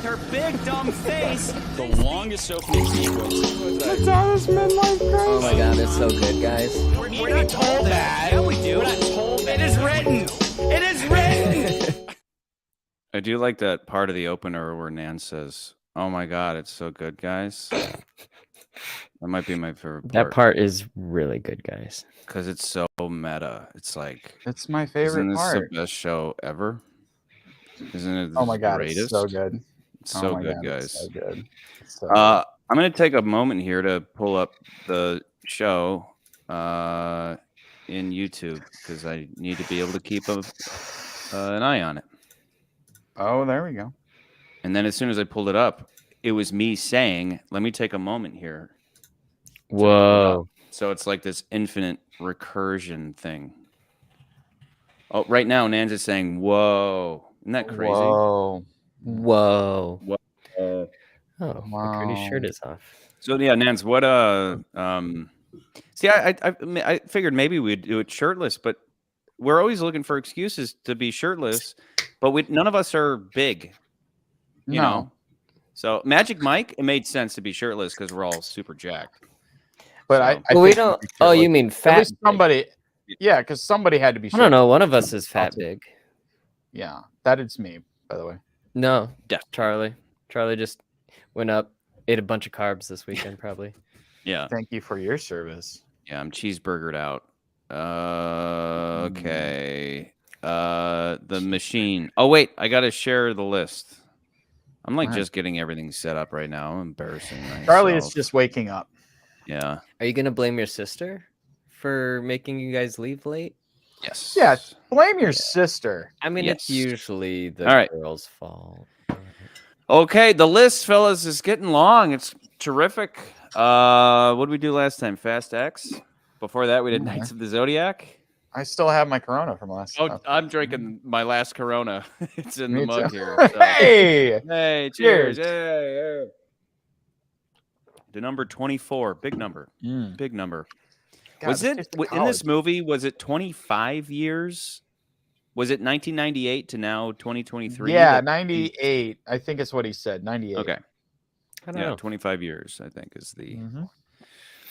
her big dumb face. The longest opening sequence. It's Alice midlife crisis. Oh my god, it's so good, guys. We're not told that. Yeah, we do. We're not told that. It is written. It is written. I do like that part of the opener where Nan says, "Oh my god, it's so good, guys." That might be my favorite part. That part is really good, guys. Because it's so meta. It's like, It's my favorite isn't this part. the best show ever? Isn't it? Oh my god, greatest? it's so good. It's so my good, God, guys. it's so good. It's so I'm going to take a moment here to pull up the show in YouTube because I need to be able to keep an eye on it. Oh, there we go. And then as soon as I pulled it up, it was me saying, "Let me take a moment here." Whoa. So it's like this infinite recursion thing. Oh, right now, Nan's is saying, "Whoa." Isn't that crazy? Whoa. Whoa. What? Oh, my pretty shirt is off. So yeah, Nance, what see, I figured maybe we'd do it shirtless, but we're always looking for excuses to be shirtless, but none of us are big, you know. So Magic Mike, it made sense to be shirtless because we're all super jacked. But So- I Well, we think don't. we should, Oh, like, you mean at fat? least somebody. Yeah, because somebody had to be. I don't know. One of us is fat big. Yeah, that is me, by the way. No, Yeah. Charlie. Charlie just went up, ate a bunch of carbs this weekend, probably. Yeah, Thank you for your service. yeah, I'm cheeseburgered out. Okay. The machine. Oh wait, I gotta share the list. I'm like Alright. just getting everything set up right now. I'm embarrassing myself. Charlie is just waking up. Yeah. Are you gonna blame your sister for making you guys leave late? Yes. Yeah, blame your sister. I mean, it's Yes. usually the All right. girl's fault. Okay, the list, fellas, is getting long. It's terrific. What did we do last time? Fast X. Before that, we did Knights of the Zodiac. I still have my Corona from last. Oh, I'm drinking my last Corona. It's in Me the mug too. here. So. Hey, Hey, Cheers. cheers. Hey. The number 24, big number. Mm. Big number. God, Was this it tastes like in this college. movie? Was it 25 years? Was it 1998 to now 2023? Yeah, that- 98. I think is what he said. 98. Okay. I don't Yeah, know. 25 years, I think, is the.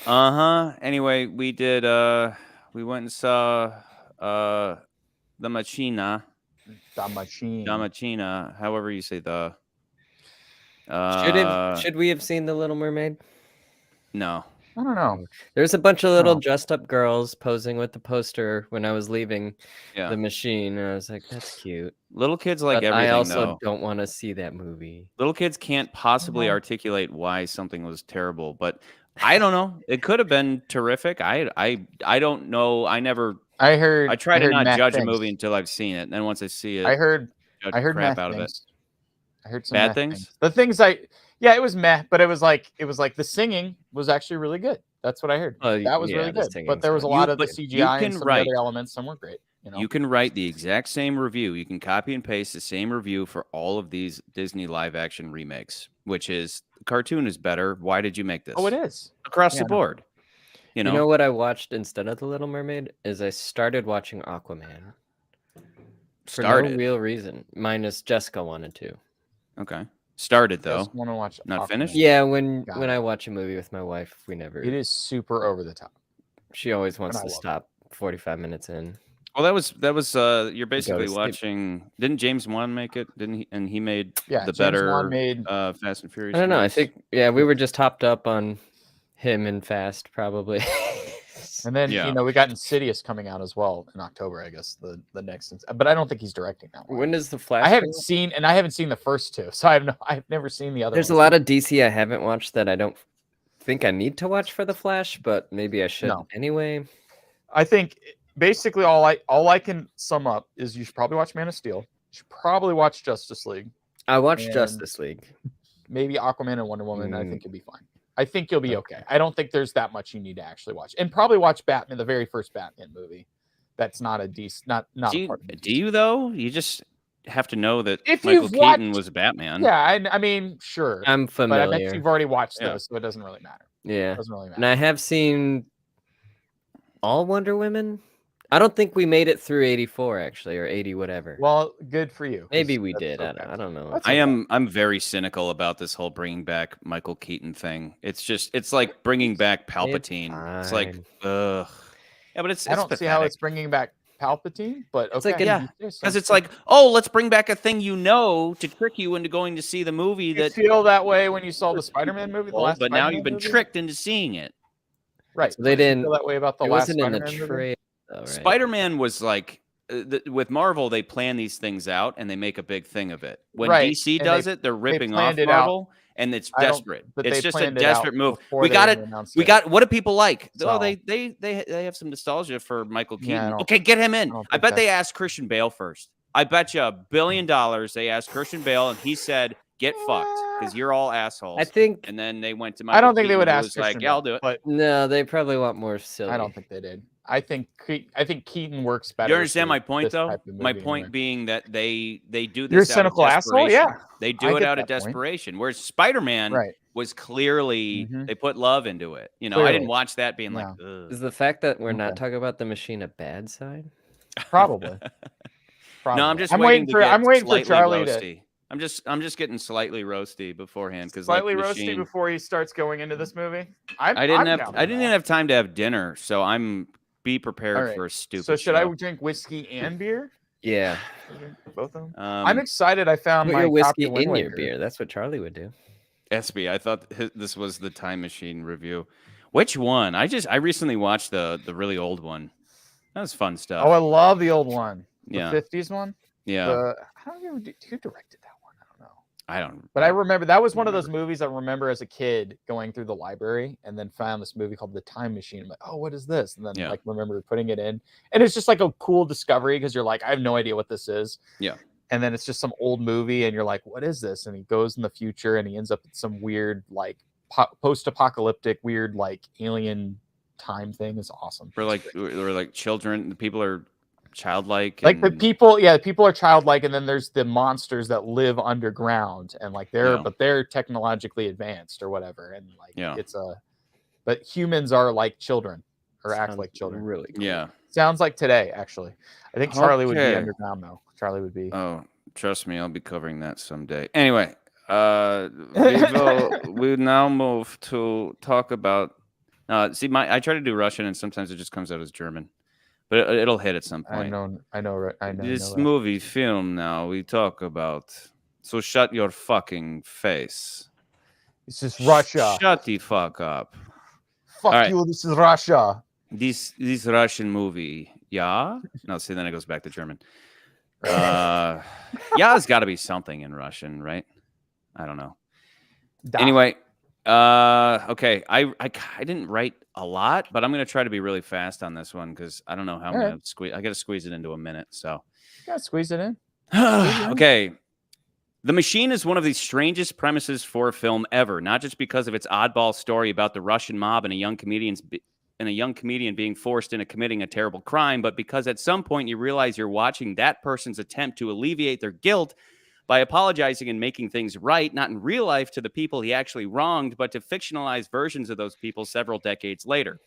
Mhm. Anyway, we did. We went and saw the Machina. The machine. The Machina. However you say the. Should we have seen The Little Mermaid? No. I don't know. There's a bunch of little Oh. dressed up girls posing with the poster when I was leaving Yeah. the machine, and I was like, "That's cute." Little kids like But everything. I also though. don't want to see that movie. Little kids can't possibly Uh-huh. articulate why something was terrible, but I don't know. It could have been terrific. I don't know. I try to not meh judge a things. movie until I've seen it, and then once I see it, I heard judge I heard crap meh out of it. things. I heard some Bad meh things? The things it was meh, but it was like the singing was actually really good. That's what I heard. Oh, That was yeah, really the good. singing's But there was a fine. lot of the but you CGI can and some of write- the other elements. Some were great. You know. You can write the exact same review. You can copy and paste the same review for all of these Disney live action remakes, which is the cartoon is better. Why did you make this? Oh, it is. Across Yeah, the I know. board. You know, You know what I watched instead of The Little Mermaid is I started watching Aquaman for started. no real reason, minus Jessica wanted to. Okay. Started though. Just want to watch. Not Aquaman. finished? Yeah, when Got when it. I watch a movie with my wife, we never. It is super over the top. She always wants I to love it. stop 45 minutes in. Well, that was you're basically sleep. watching. Didn't James Wan make it? Didn't he? And he made Yeah, the James better Wan made. Fast and Furious. I don't know. I movies. think we were just hopped up on him and Fast probably. And then Yeah. we got Insidious coming out as well in October, I guess the next. But I don't think he's directing that one. When does the Flash? I haven't come out? seen the first two, so I've never seen the other. There's a ones. lot of DC I haven't watched that I don't think I need to watch for the Flash, but maybe I should No. anyway. I think basically all I can sum up is you should probably watch Man of Steel. You should probably watch Justice League. I watched And- Justice League. Maybe Aquaman and Wonder Woman. I Mm. think you'll be fine. I think you'll be okay. I don't think there's that much you need to actually watch, and probably watch Batman, the very first Batman movie. That's not a decent, not Do a part of the you though? You just have to know that If Michael you've Keaton watched- was Batman. Yeah, I mean, sure, I'm but I bet familiar. you've already watched Yeah. those, so it doesn't really matter. Yeah. It doesn't really And matter. I have seen all Wonder Women. I don't think we made it through 84 actually, or 80 whatever. Well, good for you. 'cause Maybe we that's did. okay. I don't know. That's I okay. am. I'm very cynical about this whole bringing back Michael Keaton thing. It's like bringing back Palpatine. It's like, fine. ugh. Yeah, but it's I don't see how pathetic. it's bringing back Palpatine, but It's okay. like a- Yeah, because it's like, oh, let's bring back a thing to trick you into going to see the movie you that. feel that way when you saw the Spider-Man movie, the last But now Spider-Man you've been movie? tricked into seeing it. Right. So they Did you didn't. feel that way about the It last wasn't in the Spider-Man movie? trailer, though, right? Spider-Man was like, with Marvel, they plan these things out and they make a big thing of it. When Right, DC and does it, they're ripping off planned it out. Marvel, and it's I don't- desperate. but It's they just a planned it out desperate move. before We they got even it. announced We it. got. What do people like? Oh, So- they have some nostalgia for Michael Keaton. Yeah, I don't- Okay, get him in. I don't I think bet they that's- asked Christian Bale first. I bet you $1 billion they asked Christian Bale, and he said, "Get fucked," because you're all assholes. I think. And then they went to Michael I don't think they Keaton, would who ask was like, Christian "Yeah, I'll Bale, do it." but No, they probably want more silly. I don't think they did. I think Keaton works better. You understand for my point, this though? type of My movie point anyway. being that they do this You're a out of cynical asshole? desperation. Yeah, They do I it get out of that point. desperation. Whereas Spider-Man Right. was clearly Mhm. they put love into it. You know, I Clearly. didn't watch that being like, No. Is ugh. the fact that we're not Okay. talking about the machine a bad sign? Probably. Probably. No, I'm just waiting to for get slightly Charlie to roasty. I'm just getting slightly roasty beforehand because slightly like, roasty Machine, before he starts going into this movie. I didn't even have time to have dinner, so be prepared All right. for a stupid. So should I show. drink whiskey and beer? Yeah. Both of them. Um, I'm excited. I found Put my your whiskey copy of in Wind your Waker. beer. That's what Charlie would do. SB, I thought this was the Time Machine review. Which one? I recently watched the really old one. That was fun stuff. Oh, I love the old one. The Yeah. 50s one. Yeah. Who directed that one? I don't know. I don't. But I remember that was one of those movies I remember as a kid going through the library and then found this movie called The Time Machine. I'm like, oh, what is this? And then Yeah. like remember putting it in, and it's just like a cool discovery because you're like, I have no idea what this is. Yeah. And then it's just some old movie, and you're like, what is this? And he goes in the future, and he ends up in some weird like post-apocalyptic weird like alien time thing. It's awesome. We're like children. The people are childlike. Like the and- people, yeah, people are childlike, and then there's the monsters that live underground, and like they're technologically advanced or whatever, and like but humans are like children or act like children. Really cool. Yeah. Sounds like today, actually. I think Charlie would be Okay. underground though. Charlie would be. Oh, trust me, I'll be covering that someday. Anyway, we now move to talk about. See, I try to do Russian, and sometimes it just comes out as German, but it'll hit at some point. I know. This that. movie film now we talk about. So shut your fucking face. This is Russia. Shut the fuck up. Fuck right. you. This is Russia. This Russian movie, yeah. No, see, then it goes back to German. Yeah, there's got to be something in Russian, right? I don't know. Da. Anyway, okay. I didn't write a lot, but I'm gonna try to be really fast on this one because I don't know how I'm gonna squeeze. I gotta squeeze it into a minute. So, You gotta squeeze it in. okay. The Machine is one of the strangest premises for a film ever, not just because of its oddball story about the Russian mob and a young comedian being forced into committing a terrible crime, but because at some point you realize you're watching that person's attempt to alleviate their guilt by apologizing and making things right, not in real life to the people he actually wronged, but to fictionalized versions of those people several decades later.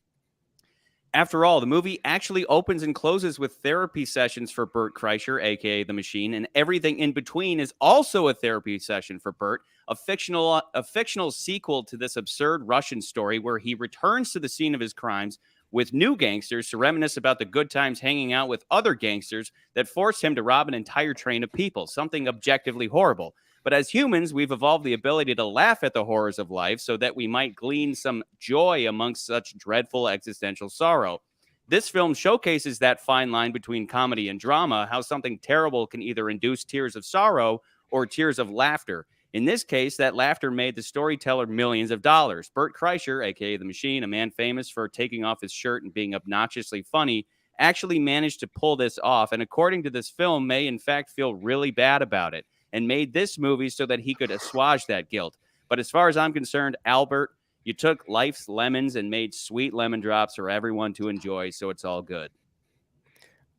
After all, the movie actually opens and closes with therapy sessions for Bert Kreischer, aka the Machine, and everything in between is also a therapy session for Bert, a fictional sequel to this absurd Russian story where he returns to the scene of his crimes with new gangsters to reminisce about the good times hanging out with other gangsters that forced him to rob an entire train of people, something objectively horrible. But as humans, we've evolved the ability to laugh at the horrors of life so that we might glean some joy amongst such dreadful existential sorrow. This film showcases that fine line between comedy and drama, how something terrible can either induce tears of sorrow or tears of laughter. In this case, that laughter made the storyteller millions of dollars. Bert Kreischer, aka the Machine, a man famous for taking off his shirt and being obnoxiously funny, actually managed to pull this off, and according to this film, may in fact feel really bad about it, and made this movie so that he could assuage that guilt. But as far as I'm concerned, Albert, you took life's lemons and made sweet lemon drops for everyone to enjoy, so it's all good.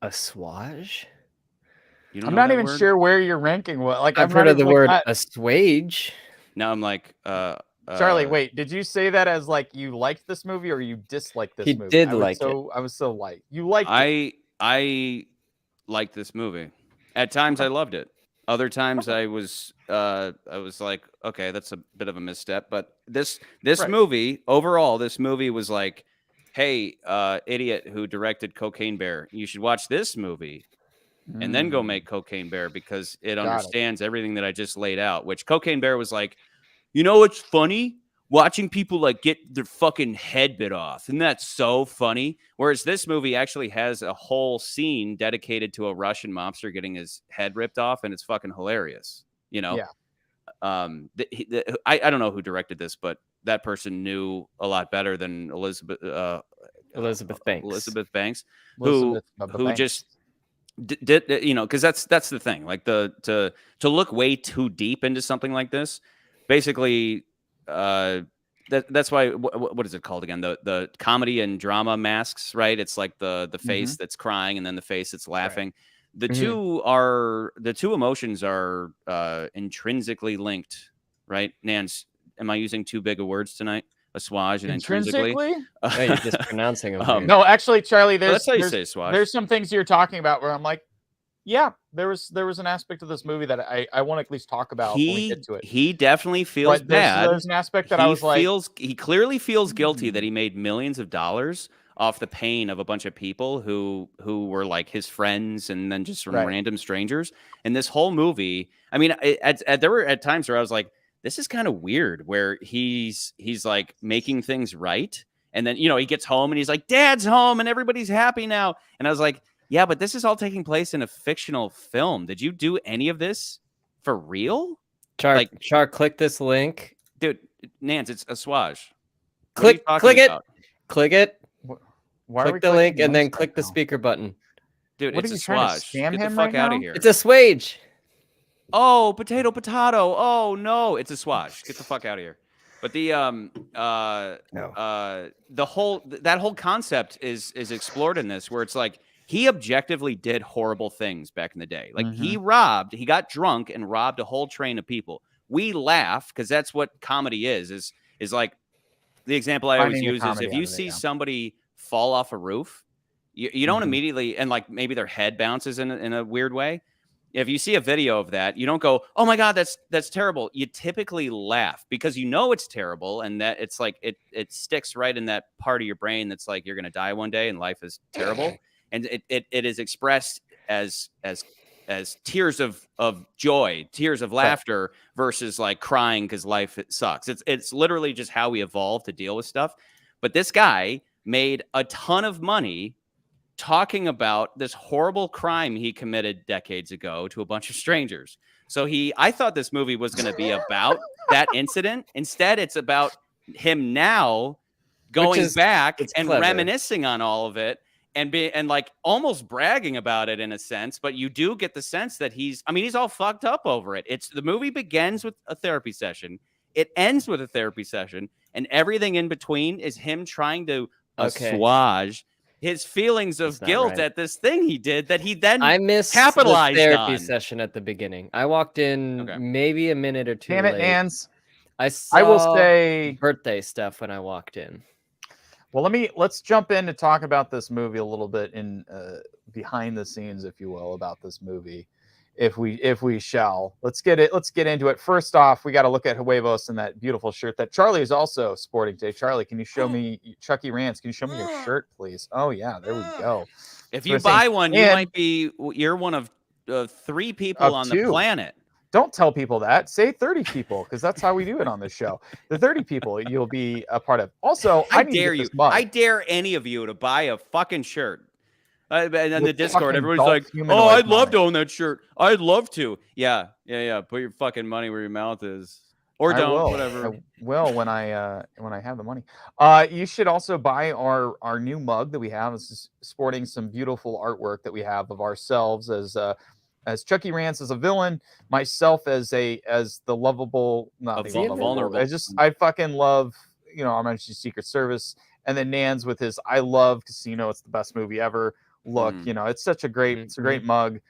Assuage? You don't I'm know not that even word? sure where you're ranking. What like I've I'm heard not of the even, word like, assuage. Now I'm like, Charlie, wait, did you say that as like you liked this movie or you disliked this He movie? did I was like it. I was so light. You liked it. I liked this movie. At times, I loved it. Other times, I was like, okay, that's a bit of a misstep. But this movie overall, this movie was like, hey, idiot who directed Cocaine Bear, you should watch this movie and then go make Cocaine Bear because it understands everything that I just laid out. Which Cocaine Bear was like, you know what's funny? Watching people like get their fucking head bit off. And that's so funny. Whereas this movie actually has a whole scene dedicated to a Russian mobster getting his head ripped off. And it's fucking hilarious. You know? Yeah. I don't know who directed this, but that person knew a lot better than Elizabeth Banks, who just did, you know, because that's the thing. Like to look way too deep into something like this, basically, that's why what is it called again? The comedy and drama masks, right? It's like the face that's crying and then the face that's laughing. Right. The two emotions are intrinsically linked, right? Nance, am I using too big of words tonight? Assuage and intrinsically. No, you're just pronouncing them. No, actually, Charlie, that's how you say assuage. There's some things you're talking about where I'm like, yeah, there was an aspect of this movie that I want to at least talk about when we get to it. He definitely feels bad. There's an aspect that I was like, he clearly feels guilty that he made millions of dollars off the pain of a bunch of people who were like his friends and then just random strangers. And this whole movie, I mean, there were at times where I was like, this is kind of weird, where he's like making things right, and then he gets home and he's like, Dad's home and everybody's happy now. And I was like, yeah, but this is all taking place in a fictional film. Did you do any of this for real? Char, click this link. Dude, Nance, it's assuage. Click it. Click it. Why click the link and then click the speaker button. Dude, what it's assuage. Get the fuck out of here. It's assuage. Oh, potato. Oh, no. It's assuage. Get the fuck out of here. But that whole concept is explored in this, where it's like, he objectively did horrible things back in the day. Like he got drunk and robbed a whole train of people. We laugh because that's what comedy is like the example I always use is if you see somebody fall off a roof, you don't immediately, and like maybe their head bounces in a weird way. If you see a video of that, you don't go, oh my God, that's terrible. You typically laugh because it's terrible. And that it's like, it sticks right in that part of your brain that's like, you're going to die one day and life is terrible. And it is expressed as tears of joy, tears of laughter versus like crying because life sucks. It's literally just how we evolved to deal with stuff. But this guy made a ton of money talking about this horrible crime he committed decades ago to a bunch of strangers. So I thought this movie was going to be about that incident. Instead, it's about him now going back and reminiscing on all of it. And like almost bragging about it in a sense, but you do get the sense that he's all fucked up over it. The movie begins with a therapy session. It ends with a therapy session, and everything in between is him trying to assuage his feelings of guilt at this thing he did that he then capitalized the therapy on. Session at the beginning. I walked in maybe a minute or two Damn it, late. Nance. I will say birthday stuff when I walked in. Well, let's jump in to talk about this movie a little bit in behind the scenes, if you will, about this movie, if we shall. Let's get into it. First off, we got to look at Huevos and that beautiful shirt that Charlie is also sporting today. Charlie, can you show me, Chucky Rance? Can you show me your shirt, please? Oh yeah, there we go. If you buy one, you're one of 3 people on the planet. Don't tell people that. Say 30 people, because that's how we do it on this show. The 30 people you'll be a part of. Also, I dare you. I dare any of you to buy a fucking shirt. And in the Discord, everybody's like, "Oh, I'd love to own that shirt. I'd love to." Yeah. Put your fucking money where your mouth is, or don't. Whatever. I will when I have the money. You should also buy our new mug that we have. It's sporting some beautiful artwork that we have of ourselves as Chucky Rance as a villain, myself as the lovable, not vulnerable. I fucking love, I mentioned Secret Service, and then Nans with his I love Casino. It's the best movie ever. Look, it's such a great, great mug.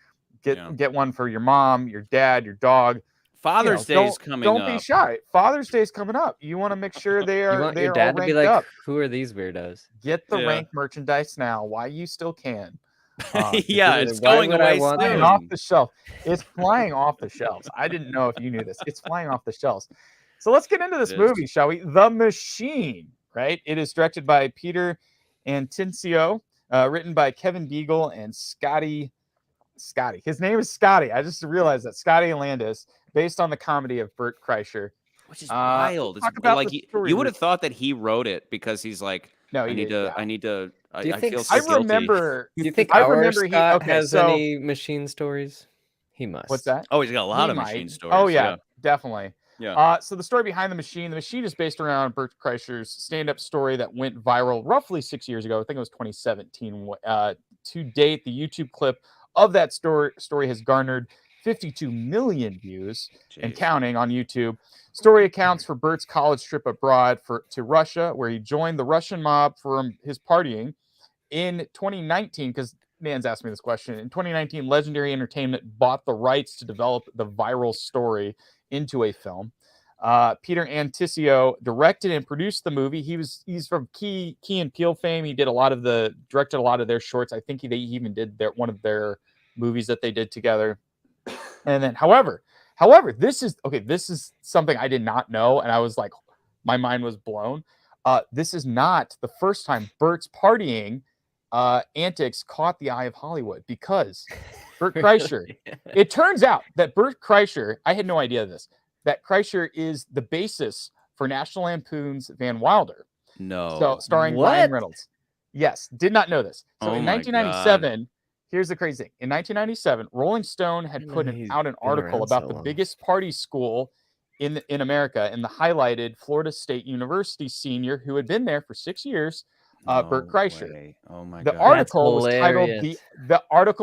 Get one for your mom, your dad, your dog. Father's Day is coming up. Don't be shy. Father's Day is coming up. You want to make sure they are. You want your all dad to be like, up. who are these weirdos? Get the ranked merchandise now while you still can. Yeah, Dude, it's why going would I away want flying soon. off the shelf. It's flying off the shelves. I didn't know if you knew this. It's flying off the shelves. So let's get into this movie, shall we? The Machine, right? It is directed by Peter Antincio, written by Kevin Beagle and Scotty. His name is Scotty. I just realized that. Scotty Landis, based on the comedy of Bert Kreischer. Which is wild. It's like you would have thought that he wrote it because he's like, no, I need to. Do you I think feel so I guilty. remember. Do you think I our remember Scott he has any machine stories? He must. What's that? Oh, he's got a lot He of might. machine stories. Oh yeah, definitely. Yeah. So the story behind The Machine is based around Bert Kreischer's stand-up story that went viral roughly 6 years ago. I think it was 2017. To date, the YouTube clip of that story has garnered 52 million views and counting on YouTube. Story accounts for Bert's college trip abroad to Russia, where he joined the Russian mob for his partying in 2019. Because Nan's asked me this question. In 2019, Legendary Entertainment bought the rights to develop the viral story into a film. Peter Antincio directed and produced the movie. He's from Key and Peele fame. He directed a lot of their shorts. I think they even did one of their movies that they did together. And then, however, this is something I did not know, and I was like, my mind was blown. This is not the first time Bert's partying antics caught the eye of Hollywood, because Bert Kreischer. It turns out that Bert Kreischer, I had no idea this, that Kreischer is the basis for National Lampoon's Van Wilder. No. So starring Ryan Reynolds. Yes, did not know this. So in 1997, here's the crazy thing. In 1997, Rolling Stone had put out an article about the biggest party school in America, and the highlighted Florida State University senior who had been there for 6 years, Bert Kreischer. Way. Oh my The God. article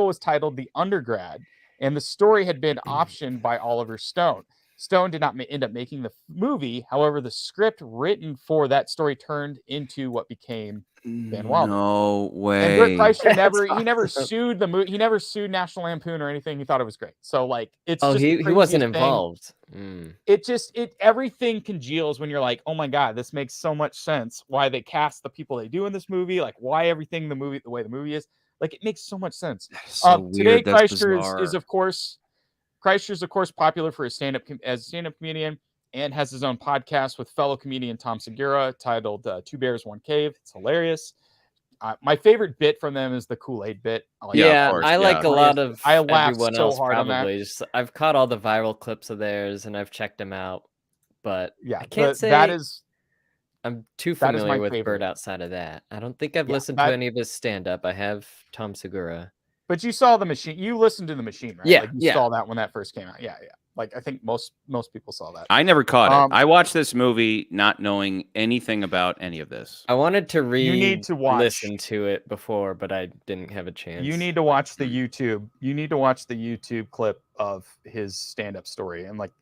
was titled The Undergrad, and the story had been optioned by Oliver Stone. Stone did not end up making the movie. However, the script written for that story turned into what became Van Wilder. No way. And Bert Kreischer never sued the movie. He never sued National Lampoon or anything. He thought it was great. So like, it's he wasn't involved. Everything congeals when you're like, oh my God, this makes so much sense. Why they cast the people they do in this movie, like why everything the way the movie is, like it makes so much sense. Today, Kreischer is of course popular for his stand-up comedian, and has his own podcast with fellow comedian Tom Segura titled Two Bears, One Cave. It's hilarious. My favorite bit from them is the Kool-Aid bit. I like a lot of I laughed everyone so else hard probably. on that. I've caught all the viral clips of theirs and I've checked them out, but yeah, I can't say that is. I'm too familiar with Bert outside of that. I don't think I've listened to any of his stand-up. I have Tom Segura. But you saw The Machine. You listened to The Machine, right? Yeah, like you saw that when that first came out. Yeah. Like I think most people saw that. I never caught it. I watched this movie not knowing anything about any of this. I wanted to listen to it before, but I didn't have a chance. You need to watch the YouTube. You need to watch the YouTube clip of his stand-up story, and like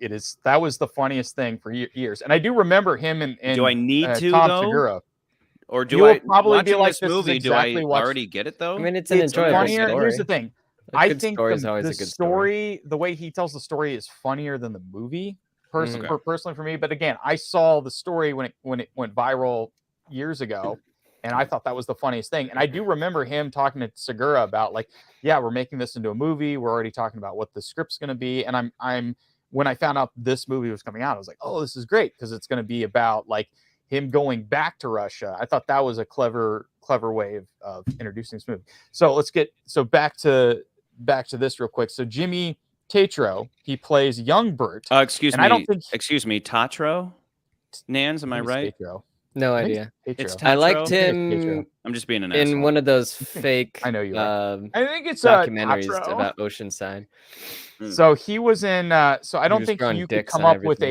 that was the funniest thing for years. And I do remember him and do I need to Tom though? Segura. Or do I probably be like this movie? Do I already get it though? I mean, it's an enjoyable story. Here's the thing. I think the story, the way he tells the story, is funnier than the movie. Personally, for me, but again, I saw the story when it went viral years ago, and I thought that was the funniest thing. And I do remember him talking to Segura about like, yeah, we're making this into a movie. We're already talking about what the script's going to be. And I'm when I found out this movie was coming out, I was like, oh, this is great because it's going to be about like him going back to Russia. I thought that was a clever way of introducing this movie. So let's get back to this real quick. So Jimmy Tatro, he plays young Bert. Excuse me, Tatro? Nans, am I right? Tatro. No idea. It's I liked him. I'm just being an asshole. In one of those fake I know you are. I think it's documentaries Tatro. about Oceanside. So he was in so I don't think you could come up with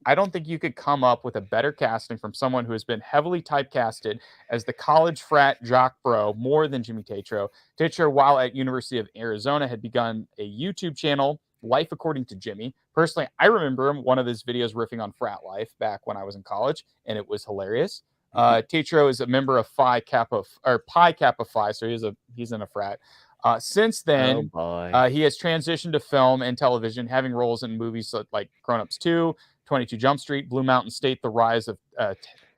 I don't think you could come up with a better casting from someone who has been heavily typecasted as the college frat jock bro more than Jimmy Tatro. Tatro, while at University of Arizona, had begun a YouTube channel, Life According to Jimmy. Personally, I remember him, one of his videos riffing on frat life back when I was in college, and it was hilarious. Tatro is a member of Pi Kappa Phi, so he's in a frat. Since then, he has transitioned to film and television, having roles in movies like Grown Ups 2, 22 Jump Street, Blue Mountain State, The Rise of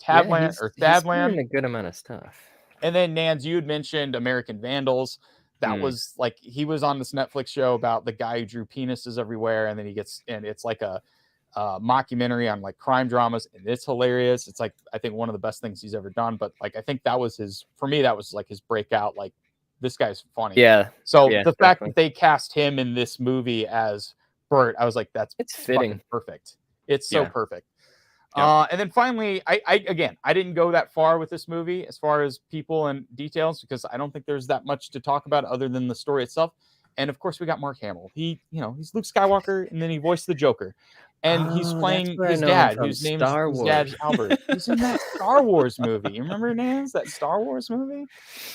Thadland. He's doing a good amount of stuff. And then Nans, you had mentioned American Vandals. that was like, he was on this Netflix show about the guy who drew penises everywhere, and then it's like a mockumentary on like crime dramas, and it's hilarious. It's like, I think one of the best things he's ever done. But like, I think that was for me, that was like his breakout. Like, this guy's funny. Yeah. So the fact that they cast him in this movie as Bert, I was like, it's fitting, perfect. It's so perfect. And then finally, I didn't go that far with this movie as far as people and details, because I don't think there's that much to talk about other than the story itself. And of course, we got Mark Hamill. He's Luke Skywalker, and then he voiced the Joker. And he's playing his dad, whose name's Albert. He's in that Star Wars movie. You remember, Nance, that Star Wars movie?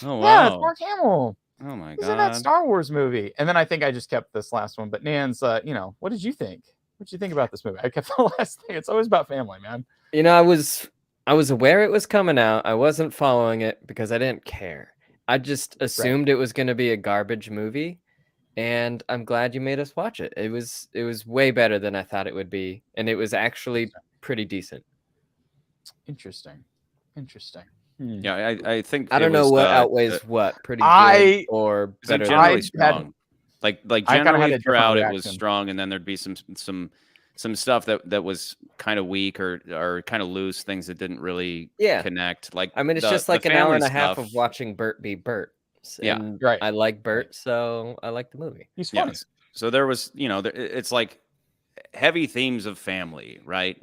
Oh, wow. Yeah, it's Mark Hamill. Oh, my God. He's in that Star Wars movie. And then I think I just kept this last one. But Nance, what did you think? What did you think about this movie? I kept the last thing. It's always about family, man. I was aware it was coming out. I wasn't following it because I didn't care. I just assumed it was going to be a garbage movie. And I'm glad you made us watch it. It was way better than I thought it would be, and it was actually pretty decent. Interesting. Yeah, I think I don't know what outweighs what. Pretty good or better. Generally strong. Like generally throughout it was strong, and then there'd be some stuff that was kind of weak or kind of loose, things that didn't really connect. Like, I mean, it's just like an hour and a half of watching Bert be Bert. And I like Bert, so I like the movie. He's funny. So there was, it's like heavy themes of family, right?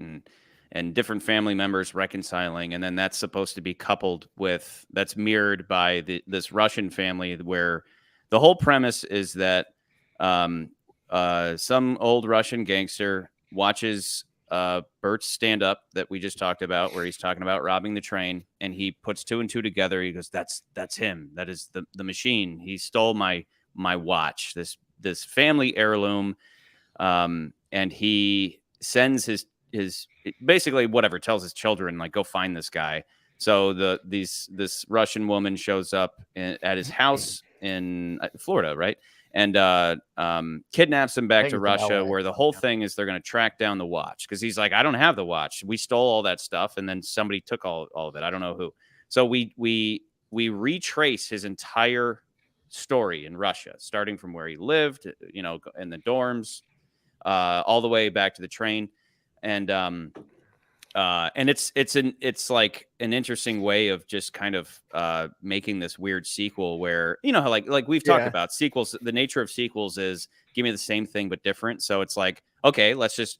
And different family members reconciling, and then that's supposed to be coupled with, that's mirrored by this Russian family, where the whole premise is that some old Russian gangster watches Bert's stand-up that we just talked about, where he's talking about robbing the train, and he puts two and two together. He goes, that's him. That is the machine. He stole my watch, this family heirloom, and he sends his basically whatever, tells his children, like, go find this guy. So this Russian woman shows up at his house in Florida, right? And kidnaps him back to Russia, where the whole thing is they're going to track down the watch, because he's like, I don't have the watch. We stole all that stuff, and then somebody took all of it. I don't know who. So we retrace his entire story in Russia, starting from where he lived, in the dorms, all the way back to the train, and it's like an interesting way of just kind of making this weird sequel where, how like we've talked about sequels, the nature of sequels is give me the same thing but different. So it's like, okay, let's just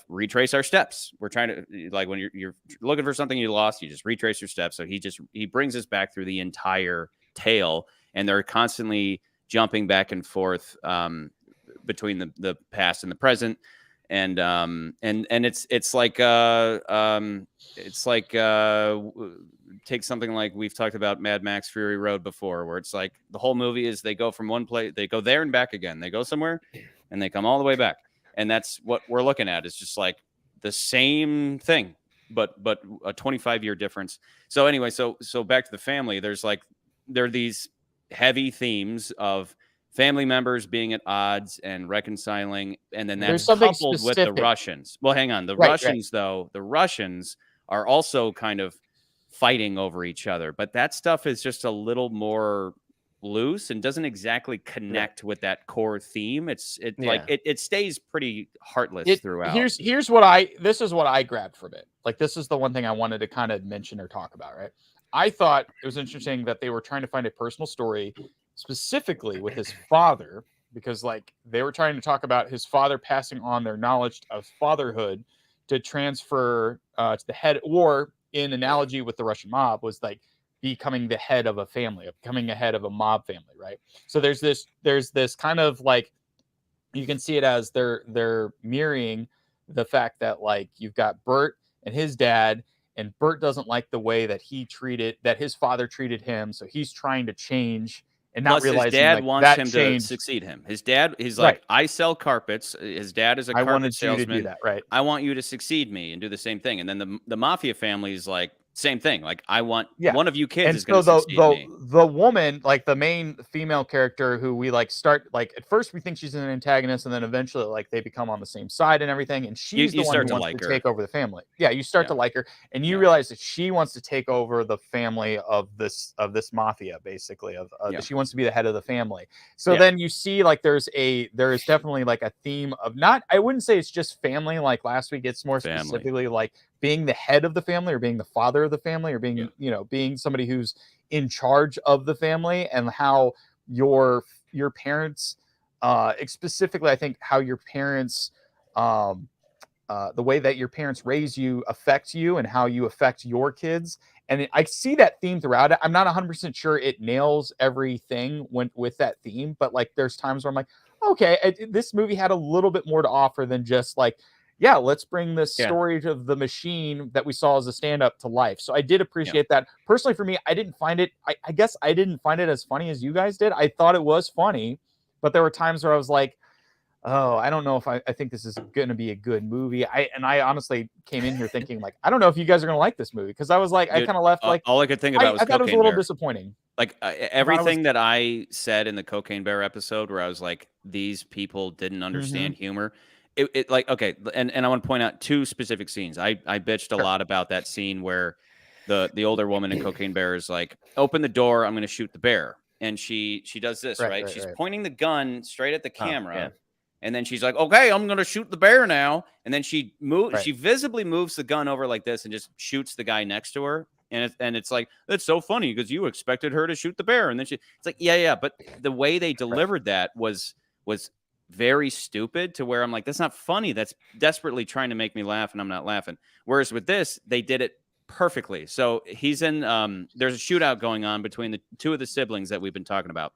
retrace our steps. We're trying to, like, when you're looking for something you lost, you just retrace your steps. So he brings us back through the entire tale, and they're constantly jumping back and forth between the past and the present. And it's like take something like we've talked about Mad Max Fury Road before, where it's like the whole movie is they go from one place, they go there and back again, they go somewhere and they come all the way back, and that's what we're looking at. Is just like the same thing, but a 25-year difference. So anyway, so back to the family. There are these heavy themes of family members being at odds and reconciling, and then that's coupled with the Russians. Well, hang on. The Russians are also kind of fighting over each other, but that stuff is just a little more loose and doesn't exactly connect with that core theme. It stays pretty heartless throughout. This is what I grabbed from it. Like, this is the one thing I wanted to kind of mention or talk about, right? I thought it was interesting that they were trying to find a personal story specifically with his father, because like they were trying to talk about his father passing on their knowledge of fatherhood to transfer to the head, or in analogy with the Russian mob, was like becoming the head of a family, becoming the head of a mob family, right? So there's this kind of like, you can see it as they're mirroring the fact that like you've got Bert and his dad, and Bert doesn't like the way that his father treated him, so he's trying to change. And not realizing his dad wants him to succeed him. His dad, he's like, I sell carpets. His dad is a carpet salesman. You to do that, right? I want you to succeed me and do the same thing. And then the mafia family is like, same thing. Like, I want one of you kids is going to succeed me. the woman, like the main female character who we like start, like at first we think she's an antagonist and then eventually like they become on the same side and everything. And she's the one who wants to take over the family. Yeah. You start to like her and you realize that she wants to take over the family of this mafia, basically that she wants to be the head of the family. So then you see like there is definitely like a theme of I wouldn't say it's just family like last week. It's more specifically like being the head of the family or being the father of the family or being, being somebody who's in charge of the family, and how your parents, specifically, I think how your parents, the way that your parents raise you affects you and how you affect your kids. And I see that theme throughout it. I'm not 100% sure it nails everything with that theme, but like there's times where I'm like, okay, this movie had a little bit more to offer than just like, let's bring this story of the machine that we saw as a stand-up to life. So I did appreciate that. Personally, for me, I didn't find it, I guess I didn't find it as funny as you guys did. I thought it was funny, but there were times where I was like, oh, I don't know if I think this is going to be a good movie. I honestly came in here thinking like, I don't know if you guys are going to like this movie. Cause I was like, I kind of left like, all I could think about was I thought it was a little disappointing. Like everything that I said in the Cocaine Bear episode where I was like, these people didn't understand humor. It like, okay. And I want to point out 2 specific scenes. I bitched a lot about that scene where the older woman in Cocaine Bear is like, open the door, I'm going to shoot the bear. And she does this, right? She's pointing the gun straight at the camera. And then she's like, okay, I'm going to shoot the bear now. And then she she visibly moves the gun over like this and just shoots the guy next to her. And it's like, that's so funny because you expected her to shoot the bear. And then it's like, yeah. But the way they delivered that was very stupid to where I'm like, that's not funny. That's desperately trying to make me laugh and I'm not laughing. Whereas with this, they did it perfectly. So he's in, there's a shootout going on between the 2 of the siblings that we've been talking about.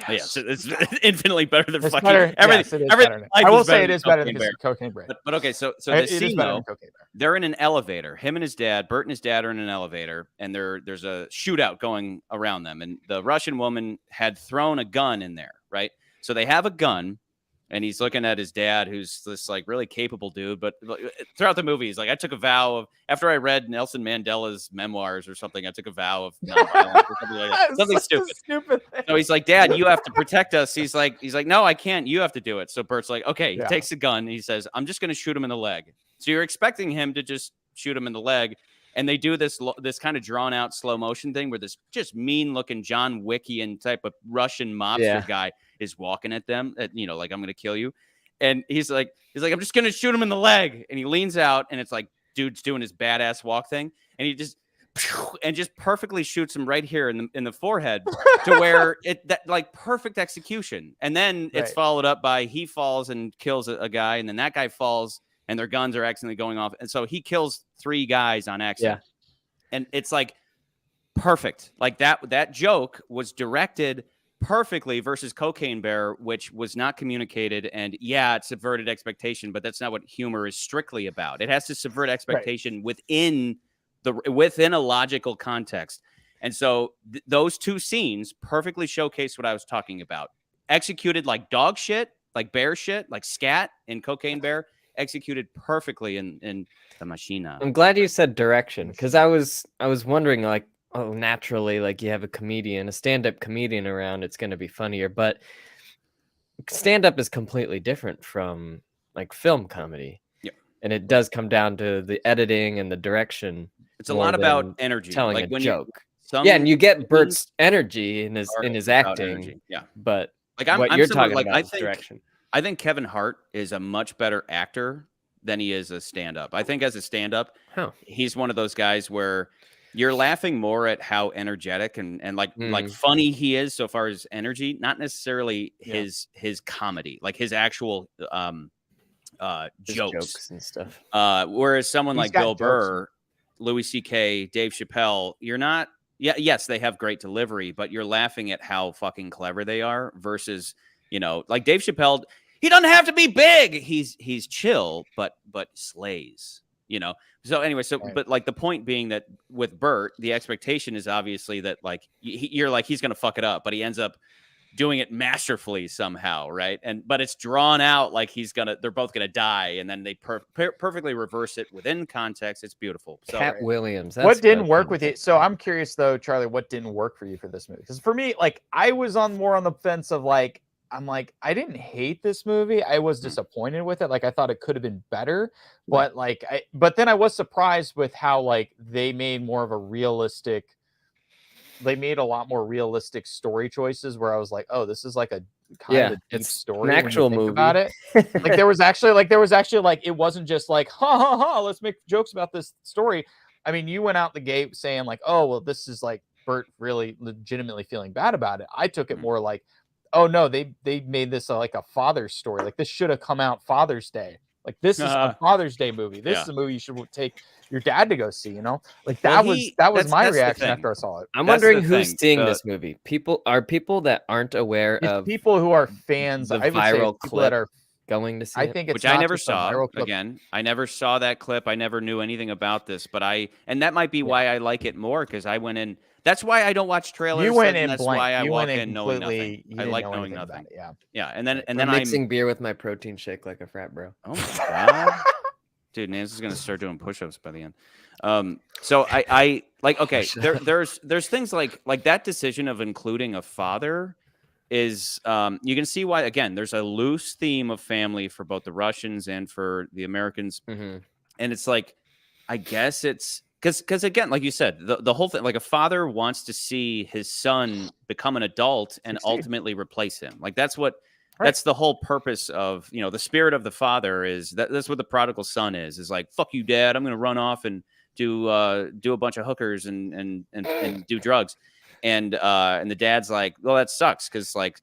Yes. So it's infinitely better than fucking everything. Yes, I will say it is better than Cocaine Bear. But okay, so this scene though, they're in an elevator. Him and his dad, Bert and his dad are in an elevator, and there's a shootout going around them. And the Russian woman had thrown a gun in there, right? So they have a gun. And he's looking at his dad, who's this like really capable dude. But throughout the movie, he's like, I took a vow of, after I read Nelson Mandela's memoirs or something, I took a vow of nonviolence or something like that. Something stupid. So he's like, Dad, you have to protect us. He's like, no, I can't. You have to do it. So Bert's like, okay. He takes the gun. And he says, I'm just going to shoot him in the leg. So you're expecting him to just shoot him in the leg. And they do this kind of drawn out slow motion thing where this just mean looking John Wickian type of Russian mobster guy is walking at them, like, I'm going to kill you. And he's like, I'm just going to shoot him in the leg. And he leans out and it's like, dude's doing his badass walk thing. And he just perfectly shoots him right here in the forehead to where that like perfect execution. And then it's followed up by he falls and kills a guy. And then that guy falls and their guns are accidentally going off. And so he kills 3 guys on accident. And it's like perfect. Like that joke was directed perfectly versus Cocaine Bear, which was not communicated. And it subverted expectation, but that's not what humor is strictly about. It has to subvert expectation within a logical context. And so those 2 scenes perfectly showcase what I was talking about. Executed like dog shit, like bear shit, like scat in Cocaine Bear, executed perfectly in the Machina. I'm glad you said direction, because I was wondering, like, oh, naturally, like, you have a stand-up comedian around, it's going to be funnier. But stand-up is completely different from like film comedy. And it does come down to the editing and the direction. It's a lot about energy, telling like a joke. And you get Bert's energy in his acting. Energy. But like what you're talking about is direction. I think Kevin Hart is a much better actor than he is a stand-up. I think as a stand-up, he's one of those guys where you're laughing more at how energetic and like funny he is so far as energy, not necessarily his comedy, like his actual jokes and stuff. Whereas someone like Bill Burr, Louis C.K., Dave Chappelle, you're not. Yes, they have great delivery, but you're laughing at how fucking clever they are versus, like Dave Chappelle, he doesn't have to be big. He's chill, but slays, So anyway, but like the point being that with Bert, the expectation is obviously that like you're like, he's going to fuck it up, but he ends up doing it masterfully somehow, right? But it's drawn out like they're both gonna die, and then they perfectly reverse it within context. It's beautiful. So Cat Williams. What didn't work with you? So I'm curious though, Charlie, what didn't work for you for this movie? Because for me, like I was more on the fence of like, I'm like, I didn't hate this movie. I was disappointed with it. Like I thought it could have been better, but but then I was surprised with how like they made more of a realistic. They made a lot more realistic story choices where I was like, oh, this is like a kind of a deep story. An actual movie about it. Like there was actually it wasn't just like, ha ha ha, let's make jokes about this story. I mean, you went out the gate saying like, oh, well, this is like Bert really legitimately feeling bad about it. I took it more like, oh no, they made this like a father's story. Like this should have come out Father's Day. Like this is a Father's Day movie. This is a movie you should take your dad to go see, you know? Like that was my reaction after I saw it. I'm wondering who's seeing this movie. People that aren't aware of people who are fans. The I would viral say clip that are going to see it. think it's which I never saw. Again, I never saw that clip. I never knew anything about this, but and that might be why I like it more because I went in. That's why I don't watch trailers. You went in that's blank. why I you walk went in knowing nothing. I like knowing nothing. Yeah. And then I'm mixing beer with my protein shake like a frat bro. Oh my god, dude, Nance is gonna start doing push-ups by the end. So I like okay. There's things like that decision of including a father is you can see why. Again, there's a loose theme of family for both the Russians and for the Americans, and it's like I guess it's. Because again, like you said, the whole thing, like a father wants to see his son become an adult and ultimately replace him. Like that's the whole purpose of, the spirit of the father is that's what the prodigal son is like, fuck you, dad. I'm going to run off and do a bunch of hookers and do drugs. And the dad's like, well, that sucks. Cause like,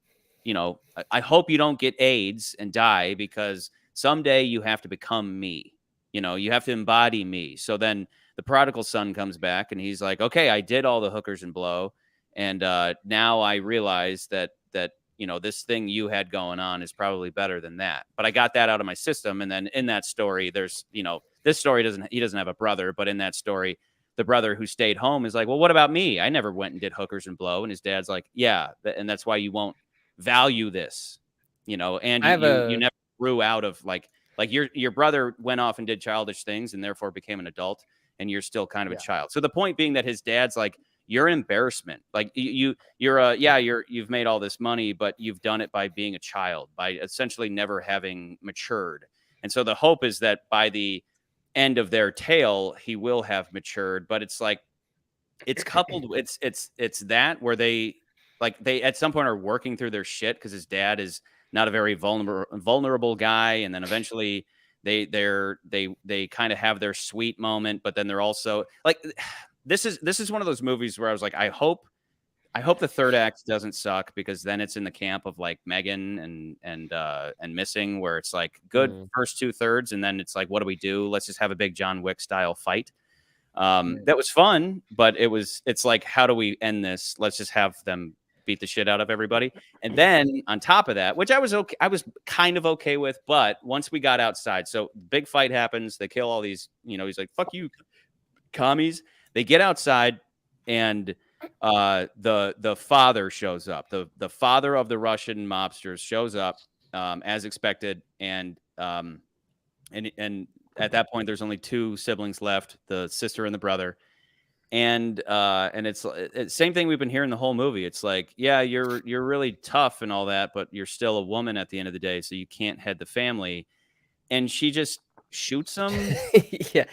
I hope you don't get AIDS and die because someday you have to become me, you have to embody me. So then, the prodigal son comes back and he's like, okay, I did all the hookers and blow. And now I realize that this thing you had going on is probably better than that. But I got that out of my system. And then in that story, there's, this story he doesn't have a brother, but in that story, the brother who stayed home is like, well, what about me? I never went and did hookers and blow. And his dad's like, yeah. And that's why you won't value this, and you never grew out of like your brother went off and did childish things and therefore became an adult. And you're still kind of a child. So the point being that his dad's like, you're an embarrassment. Like you've made all this money, but you've done it by being a child, by essentially never having matured. And so the hope is that by the end of their tale, he will have matured. But it's like, it's coupled. It's that where they at some point are working through their shit because his dad is not a very vulnerable guy. And then eventually they kind of have their sweet moment, but then they're also like, this is one of those movies where I was like, I hope the third act doesn't suck because then it's in the camp of like Megan and Missing, where it's like good first 2/3. And then it's like, what do we do? Let's just have a big John Wick style fight. That was fun, but it's like, how do we end this? Let's just have them beat the shit out of everybody. And then on top of that, which I was kind of okay with, but once we got outside, so big fight happens, they kill all these, he's like, fuck you, commies. They get outside and the father shows up. The father of the Russian mobsters shows up as expected. And at that point, there's only two siblings left, the sister and the brother. And it's same thing we've been hearing the whole movie. It's like, yeah, you're really tough and all that, but you're still a woman at the end of the day, so you can't head the family. And she just shoots him. Yeah.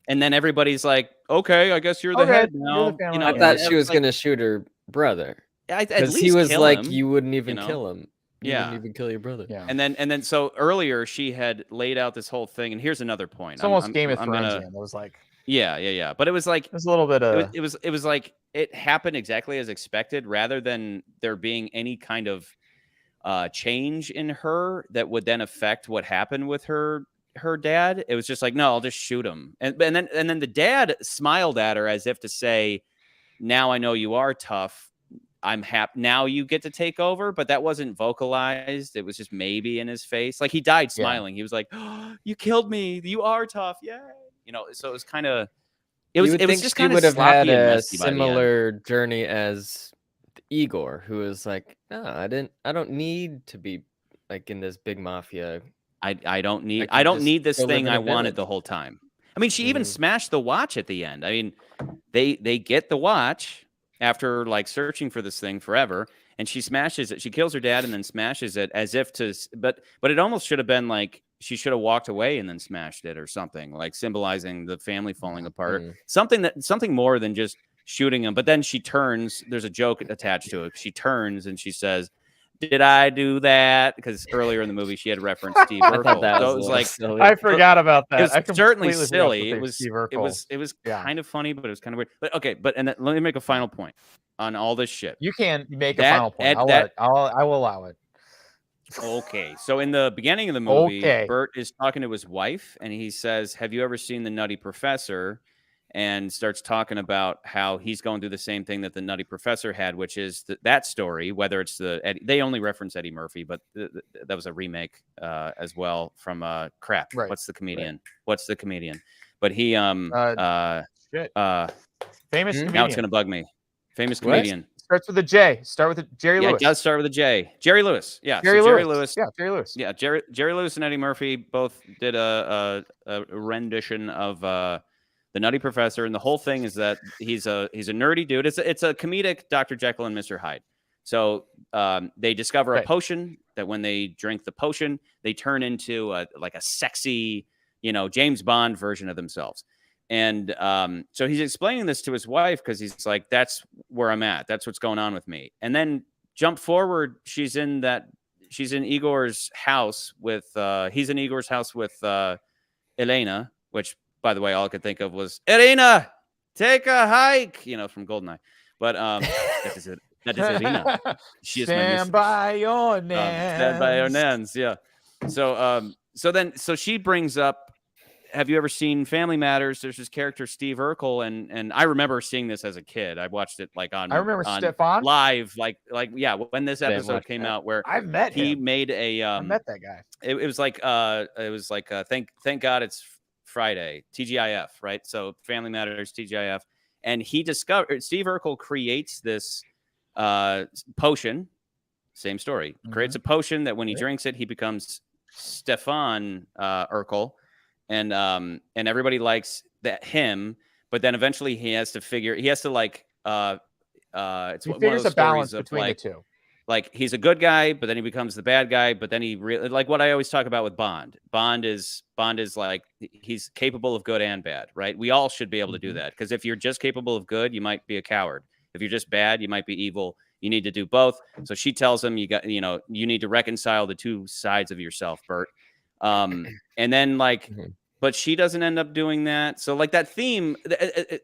And then everybody's like, okay, I guess you're the head now. I thought she was gonna shoot her brother. Because he was like, you wouldn't even kill him. You wouldn't even kill your brother. Yeah. And then so earlier she had laid out this whole thing, and here's another point. It's almost Game of Thrones. It was like, yeah. But it was like, there's a little bit of it was like it happened exactly as expected, rather than there being any kind of change in her that would then affect what happened with her dad. It was just like, no, I'll just shoot him. And then the dad smiled at her as if to say, now I know you are tough. I'm happy now you get to take over. But that wasn't vocalized. It was just maybe in his face. Like he died smiling. He was like, oh, you killed me. You are tough. Yeah. So it was kind of, it was just kind of would have had sloppy and a messy by the end. similar journey as Igor, who is like, no, I don't need to be like in this big mafia. I don't need just this go live thing in I a wanted village. the whole time. I mean, she even Mhm. smashed the watch at the end. I mean, they get the watch after like searching for this thing forever, and she smashes it. She kills her dad and then smashes it as if to, but it almost should have been like she should have walked away and then smashed it or something, like symbolizing the family falling apart. Something more than just shooting him. But then she turns. There's a joke attached to it. She turns and she says, "Did I do that?" Because earlier in the movie she had referenced Steve I thought Urkel. that So was it was a like silly. I forgot about that. it I was certainly completely forgot silly. that It was Steve Urkel. it was Yeah. kind of funny, but it was kind of weird. But okay, but and then, let me make a final point on all this shit. You can make a That- final point. that- I will allow it. Okay, so in the beginning of the movie, Okay. Bert is talking to his wife, and he says, "Have you ever seen The Nutty Professor?" And starts talking about how he's going through the same thing that the Nutty Professor had, which is that story. Whether it's they only reference Eddie Murphy, but that was a remake as well from crap. Right. What's the comedian? Right. What's the comedian? But he shit. Famous comedian. Now it's gonna bug me. Famous comedian. Starts with a J. Start with Jerry Lewis. Yeah, it does start with a J. Jerry Lewis. Yeah. Jerry Lewis. Yeah, Jerry Lewis. Yeah, Jerry Lewis and Eddie Murphy both did a rendition of The Nutty Professor, and the whole thing is that he's a nerdy dude. It's a comedic Dr. Jekyll and Mr. Hyde. So they discover a potion that when they drink the potion, they turn into like a sexy, James Bond version of themselves. And so he's explaining this to his wife because he's like, that's where I'm at. That's what's going on with me. And then jump forward, she's in Igor's house with he's in Igor's house with Elena, which, by the way, all I could think of was Elena, take a hike, from GoldenEye. But that is Elena. She is Stand by your nans. Stand by your nans. Yeah. So she brings up, have you ever seen Family Matters? There's this character, Steve Urkel, and I remember seeing this as a kid. I watched it on Stefan live, when this episode came out, where I've met he him. made a I met that guy. It was like thank God it's Friday, TGIF, right? So Family Matters, TGIF, and Steve Urkel creates this potion. Same story. Creates a potion that when he drinks it, he becomes Stefan Urkel. And everybody likes him, but then eventually he has to it's one of those balance of between the two. Like he's a good guy, but then he becomes the bad guy. But then he really, like what I always talk about with Bond. Bond is like he's capable of good and bad, right? We all should be able to do that, because if you're just capable of good, you might be a coward. If you're just bad, you might be evil. You need to do both. So she tells him, you need to reconcile the two sides of yourself, Bert. And then but she doesn't end up doing that. So like that theme,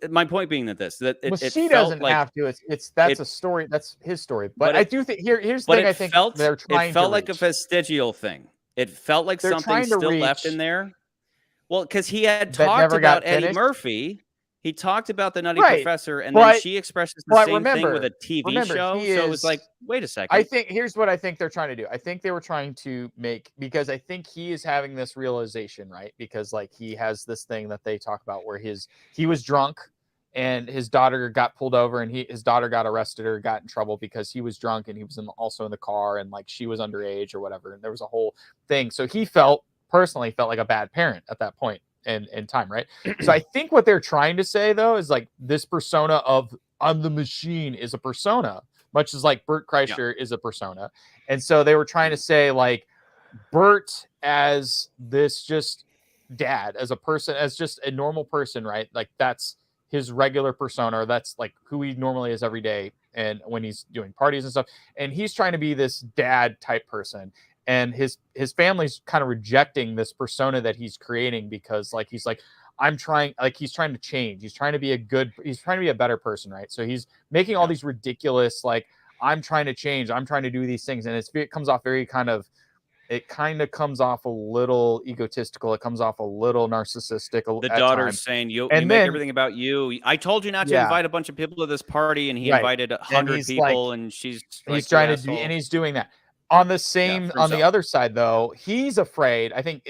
my point being she doesn't have to. That's a story. That's his story. But I do think here's the thing. I think they're trying. It felt to like a vestigial thing. It felt like something still left in there. Well, because he had talked about Eddie Murphy. He talked about the Nutty Professor, and then she expresses the same thing with a TV show. So it was like, wait a second. I think here's what I think they're trying to do. I think they were trying to because I think he is having this realization, right? Because like he has this thing that they talk about where he was drunk and his daughter got pulled over, and his daughter got arrested or got in trouble because he was drunk and he was also in the car, and like she was underage or whatever. And there was a whole thing. So he personally felt like a bad parent at that point in time, right? So I think what they're trying to say though is like this persona of I'm the machine is a persona, much as like Bert Kreischer is a persona. And so they were trying to say like Bert as this just dad, as a person, as just a normal person, right? Like that's his regular persona, or that's like who he normally is every day and when he's doing parties and stuff. And he's trying to be this dad type person. And his family's kind of rejecting this persona that he's creating because like he's like, he's trying to change. He's trying to be a better person, right? So he's making all these ridiculous, like, I'm trying to change, I'm trying to do these things. And it comes off very it comes off a little egotistical. It comes off a little narcissistic. The daughter's saying, you make everything about you. I told you not to invite a bunch of people to this party, and he invited 100 people, and he's trying to do, and he's doing that. On the other side, though, he's afraid. I think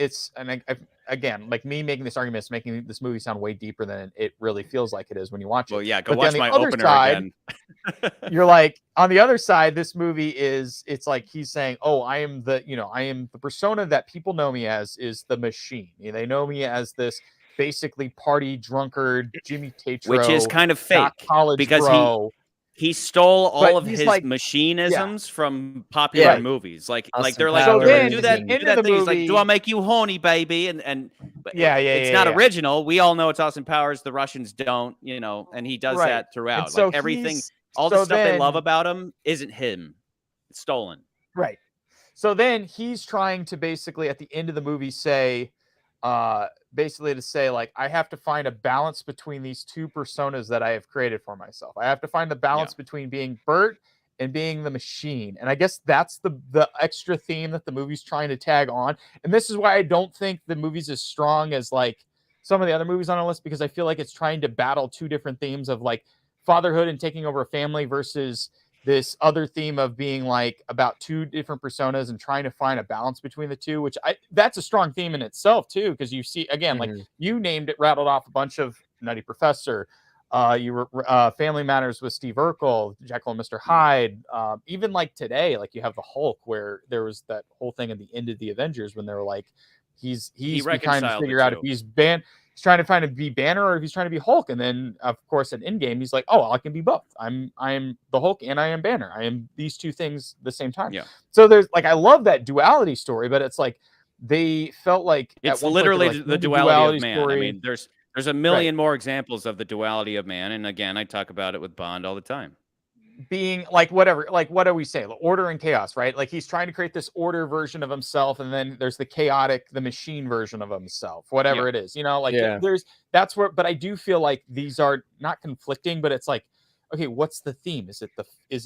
again, like me making this argument is making this movie sound way deeper than it really feels like it is when you watch it. Well, yeah, go but watch on the my other opener side, again. You're like, on the other side, this movie it's like he's saying, oh, I am the persona that people know me as is the machine. They know me as this basically party drunkard Jimmy Tatro, which is kind of fake college because bro. he stole all of he's his like, machinisms from popular movies. Like they're like, So then do at that, the do end that of the thing. He's like, movie- do I make you horny, baby? And it's not yeah. original. We all know it's Austin Powers. The Russians don't, and he does that throughout. And so like everything, all the stuff they love about him isn't him. It's stolen. Right. So then he's trying to basically at the end of the movie say, like, I have to find a balance between these two personas that I have created for myself. I have to find the balance between being Bert and being the machine. And I guess that's the extra theme that the movie's trying to tag on. And this is why I don't think the movie's as strong as like some of the other movies on our list, because I feel like it's trying to battle two different themes of like fatherhood and taking over a family versus this other theme of being like about two different personas and trying to find a balance between the two, which that's a strong theme in itself too. Because you see, again, like you named it, rattled off a bunch of Nutty Professor, you were Family Matters with Steve Urkel, Jekyll and Mr. Hyde. Even like today, like you have the Hulk, where there was that whole thing at the end of the Avengers when they were like, he's trying to figure out if he's he's trying to find to be Banner or if he's trying to be Hulk. And then of course at Endgame, he's like, oh, I can be both. I am the Hulk and I am Banner. I am these two things at the same time. Yeah. So there's like, I love that duality story, but it's like, they felt like it's literally the duality of man. Story. I mean, there's a million more examples of the duality of man. And again, I talk about it with Bond all the time. Being like whatever, like what do we say? Order and chaos, right? Like he's trying to create this order version of himself, and then there's the chaotic, the machine version of himself, whatever it is, that's where, but I do feel like these are not conflicting, but it's like, okay, what's the theme? Is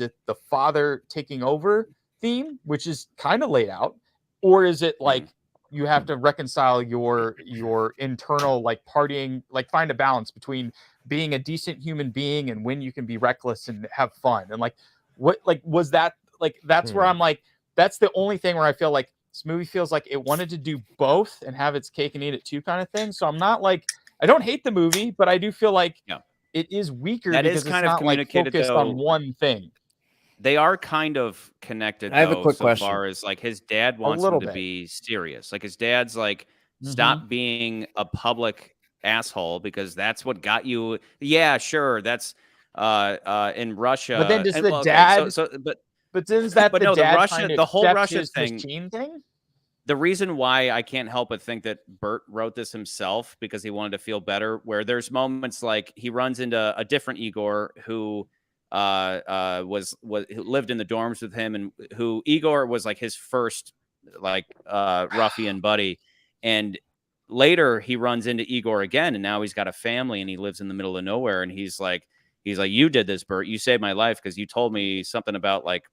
it the father taking over theme, which is kind of laid out, or is it like you have to reconcile your internal like partying, like find a balance between being a decent human being and when you can be reckless and have fun. And like, what, like, was that like, that's where I'm like, that's the only thing where I feel like this movie feels like it wanted to do both and have its cake and eat it too kind of thing. So I'm not like, I don't hate the movie, but I do feel like it is weaker because it's not like focused on one thing. They are kind of connected. I have a quick question. Far as like his dad wants him to be serious. Like his dad's like, stop being a public asshole because that's what got you. Yeah, sure. That's in Russia. But then does the dad? But then that but the no, dad the Russia, the whole Russia thing. The reason why I can't help but think that Bert wrote this himself because he wanted to feel better. Where there's moments like he runs into a different Igor who who lived in the dorms with him, and who Igor was like his first like ruffian buddy, and later he runs into Igor again, and now he's got a family and he lives in the middle of nowhere, and he's like, you did this, Bert. You saved my life because you told me something about like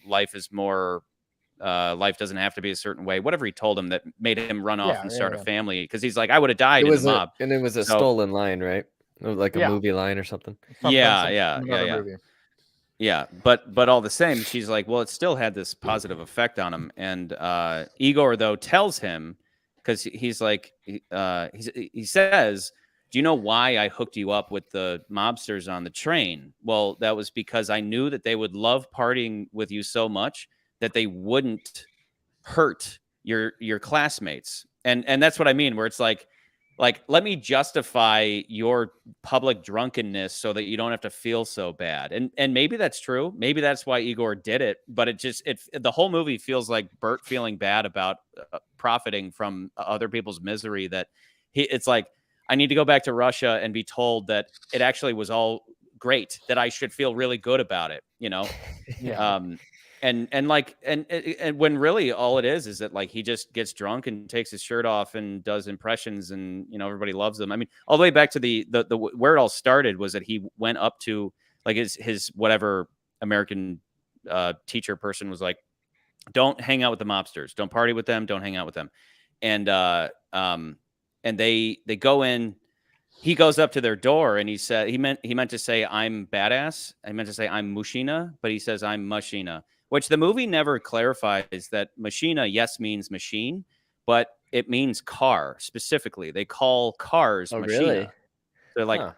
life is more life doesn't have to be a certain way. Whatever he told him that made him run off and start a family, because he's like, I would have died in the mob. And it was a stolen line, right? It was like a movie line or something. Yeah, but all the same, she's like, well, it still had this positive effect on him. And Igor though tells him, because he's like, he says, do you know why I hooked you up with the mobsters on the train? Well, that was because I knew that they would love partying with you so much that they wouldn't hurt your classmates. And that's what I mean, where it's like, let me justify your public drunkenness so that you don't have to feel so bad. And maybe that's true. Maybe that's why Igor did it. But the whole movie feels like Bert feeling bad about profiting from other people's misery. That it's like, I need to go back to Russia and be told that it actually was all great, that I should feel really good about it, you know? And when really all it is that like he just gets drunk and takes his shirt off and does impressions, and you know everybody loves him. I mean, all the way back to the where it all started was that he went up to like his whatever American teacher person was like, don't hang out with the mobsters, don't party with them, don't hang out with them, and they go in. He goes up to their door and he said he meant to say I'm badass. I meant to say I'm Mushina, but he says I'm Machina, which the movie never clarifies that Machina, yes, means machine, but it means car specifically. They call cars machina. Really? They're like,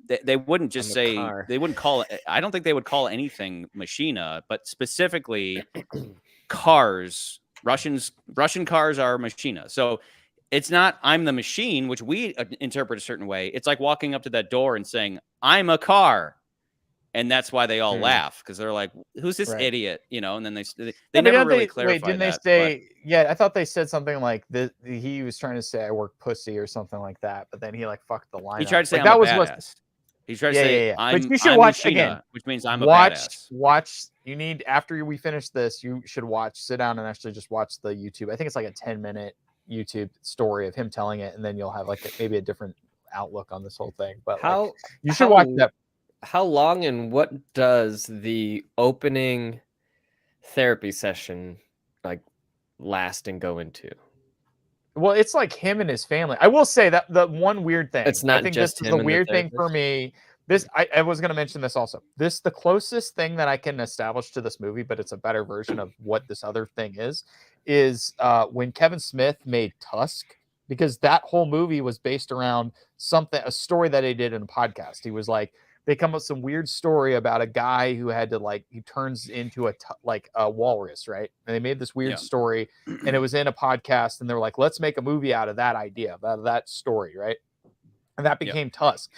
they wouldn't just say, they wouldn't call it, I don't think they would call anything machina, but specifically cars, Russian cars are machina. So it's not, I'm the machine, which we interpret a certain way. It's like walking up to that door and saying, I'm a car. And that's why they all laugh, because they're like, "Who's this idiot?" And then they never really clarified didn't they that. Say? Yeah, I thought they said something like this. He was trying to say, "I work pussy" or something like that. But then he like fucked the line. He tried to say, like, "I'm a badass." He tried to say, "I'm." But you should I'm watch Machina, again, which means I'm a badass. Watch. You need, after we finish this, you should sit down and actually just watch the YouTube. I think it's like a 10-minute YouTube story of him telling it, and then you'll have like maybe a different outlook on this whole thing. But you should watch that. How long and what does the opening therapy session like last and go into? Well, it's like him and his family. I will say that the one weird thing. It's not I think just this is a weird thing for me. I was going to mention this also. The closest thing that I can establish to this movie, but it's a better version of what this other thing is when Kevin Smith made Tusk, because that whole movie was based around a story that he did in a podcast. He was like, they come up with some weird story about a guy who had to he turns into a walrus, right? And they made this weird story, and it was in a podcast, and they were like, let's make a movie out of that idea, out of that story, right? And that became Tusk.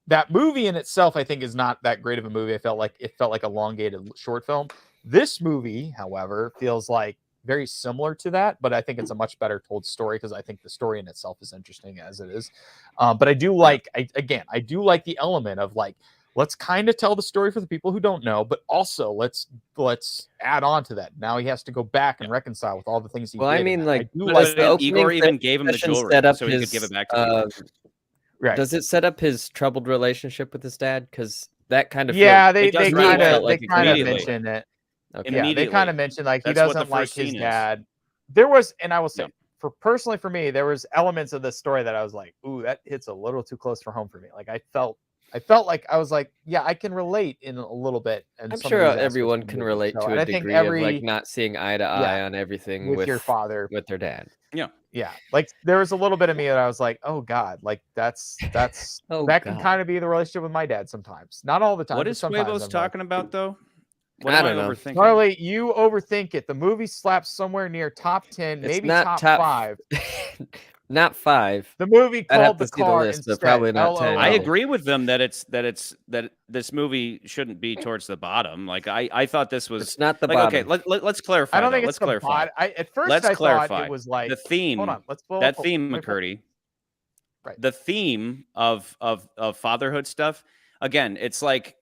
That movie in itself, I think, is not that great of a movie. It felt like elongated short film. This movie, however, feels like very similar to that, but I think it's a much better told story, because I think the story in itself is interesting as it is. But I do like, I do like the element of let's kind of tell the story for the people who don't know, but also let's add on to that. Now he has to go back and reconcile with all the things he did. I mean, Igor even gave him the jewelry so he could give it back to him. Right. Does it set up his troubled relationship with his dad? Because that kind of they kind of mention it. Okay. Yeah, they kind of mentioned he doesn't like his dad. There was, and I will say, personally for me, there was elements of this story that I was like, ooh, that hits a little too close for home for me. I felt like I was like, yeah, I can relate in a little bit. And I'm sure everyone can relate to a degree of not seeing eye to eye on everything with your father, with their dad. Yeah. There was a little bit of me that I was like, oh God, that's that can kind of be the relationship with my dad sometimes. Not all the time. What is Huevo's talking about though? What I don't know. Charlie, you overthink it. The movie slaps somewhere near top 10, maybe top 5. Not 5. The movie called The Car instead. Probably not 10. I agree with them that this movie shouldn't be towards the bottom. I thought this was. It's not the bottom. Okay, let's clarify. I don't think let's it's clarify. At first, I thought it was like the theme. Hold on, McCurdy. Right. The theme of fatherhood stuff. Again, it's like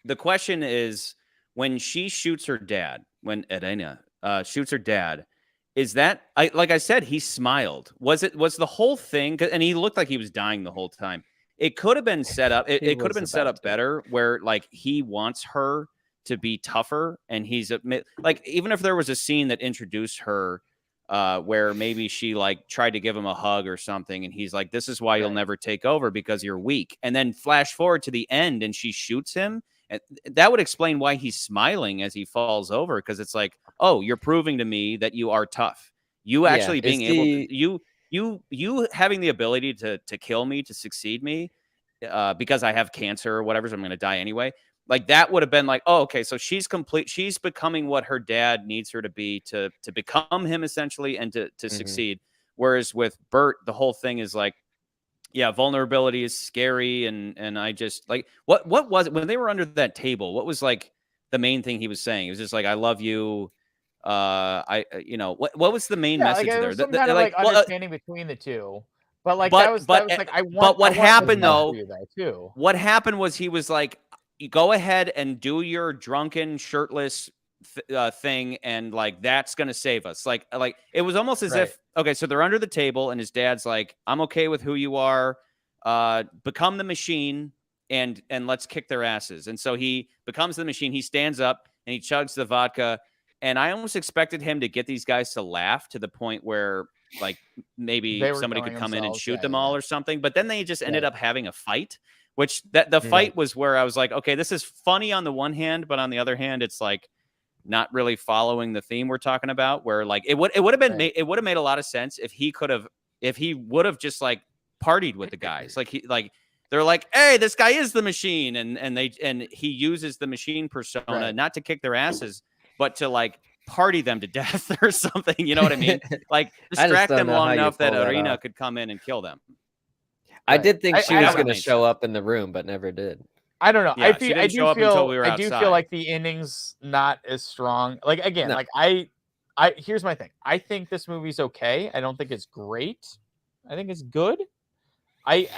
the question is, when she shoots her dad, when Irena shoots her dad, is that, like I said, he smiled. Was the whole thing, and he looked like he was dying the whole time. It could have been set up. It could have been set up better, where he wants her to be tougher, and he's even if there was a scene that introduced her, where maybe she tried to give him a hug or something, and he's like, "This is why you'll never take over, because you're weak." And then flash forward to the end, and she shoots him. And that would explain why he's smiling as he falls over, because it's like, oh, you're proving to me that you are tough. You actually being able to, you having the ability to kill me, to succeed me, because I have cancer or whatever, so I'm going to die anyway. That would have been like, oh, okay, so she's complete. She's becoming what her dad needs her to be to become him, essentially, and to succeed. Whereas with Bert, the whole thing is like, yeah, vulnerability is scary, and I just what was it when they were under that table? What was the main thing he was saying? It was just I love you. What was the main message there? Some kind of understanding between the two. But what happened though? What happened was he was like, you go ahead and do your drunken, shirtless thing, and that's gonna save us. It was almost as if, okay, so they're under the table, and his dad's like, I'm okay with who you are, become the machine, and let's kick their asses. And so he becomes the machine. He stands up and he chugs the vodka, and I almost expected him to get these guys to laugh to the point where maybe somebody could come in and shoot them all or something. But then they just ended up having a fight, which the fight was where I was like, okay, this is funny on the one hand, but on the other hand, it's not really following the theme we're talking about, where like it would have been it would have made a lot of sense if he would have just like partied with the guys. Like they're like, hey, this guy is the machine, and he uses the machine persona not to kick their asses, but to like party them to death or something. You know what I mean? Like distract them long enough that Arena could come in and kill them. I did think she was going to show up in the room, but never did. I don't know. Yeah, I do feel like the ending's not as strong. Like again, like I here's my thing. I think this movie's okay. I don't think it's great. I think it's good. I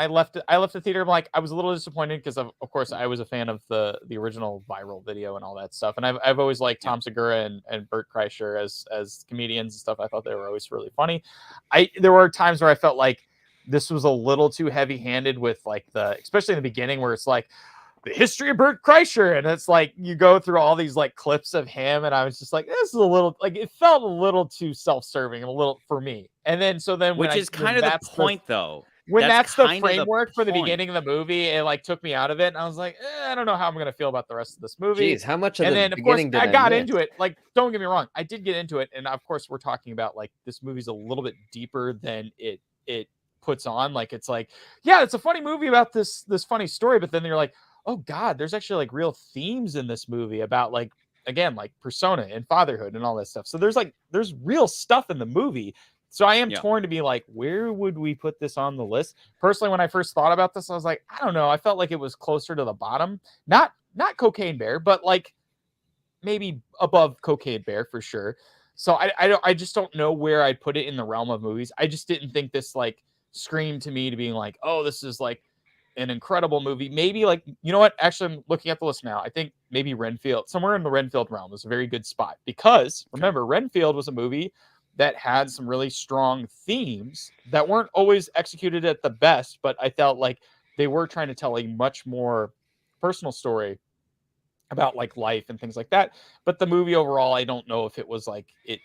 left the theater. I'm like, I was a little disappointed because of course I was a fan of the original viral video and all that stuff. And I've always liked Tom Segura and Bert Kreischer as comedians and stuff. I thought they were always really funny. There were times where I felt like this was a little too heavy-handed with like especially in the beginning where it's like the history of Bert Kreischer, and it's like you go through all these like clips of him, and I was just like, this is a little like it felt a little too self-serving, a little for me. And then which is kind of the point though. When that's the framework for the beginning of the movie, it like took me out of it, and I was like, I don't know how I'm gonna feel about the rest of this movie. Jeez, how much of and the then, beginning of course, did I got into it. Like, don't get me wrong, I did get into it, and of course, we're talking about like this movie's a little bit deeper than it puts on. Like, it's like, yeah, it's a funny movie about this funny story, but then you're like, oh God, there's actually like real themes in this movie about like, again, like persona and fatherhood and all that stuff. So there's real stuff in the movie. So I am torn to be like, where would we put this on the list? Personally, when I first thought about this, I was like, I don't know. I felt like it was closer to the bottom. Not Cocaine Bear, but like maybe above Cocaine Bear for sure. So I just don't know where I'd put it in the realm of movies. I just didn't think this like screamed to me to being like, oh, this is like an incredible movie. Maybe like, you know what? Actually, I'm looking at the list now. I think maybe Renfield, somewhere in the Renfield realm is a very good spot because remember, Renfield was a movie that had some really strong themes that weren't always executed at the best, but I felt like they were trying to tell a much more personal story about like life and things like that. But the movie overall, I don't know if it was like it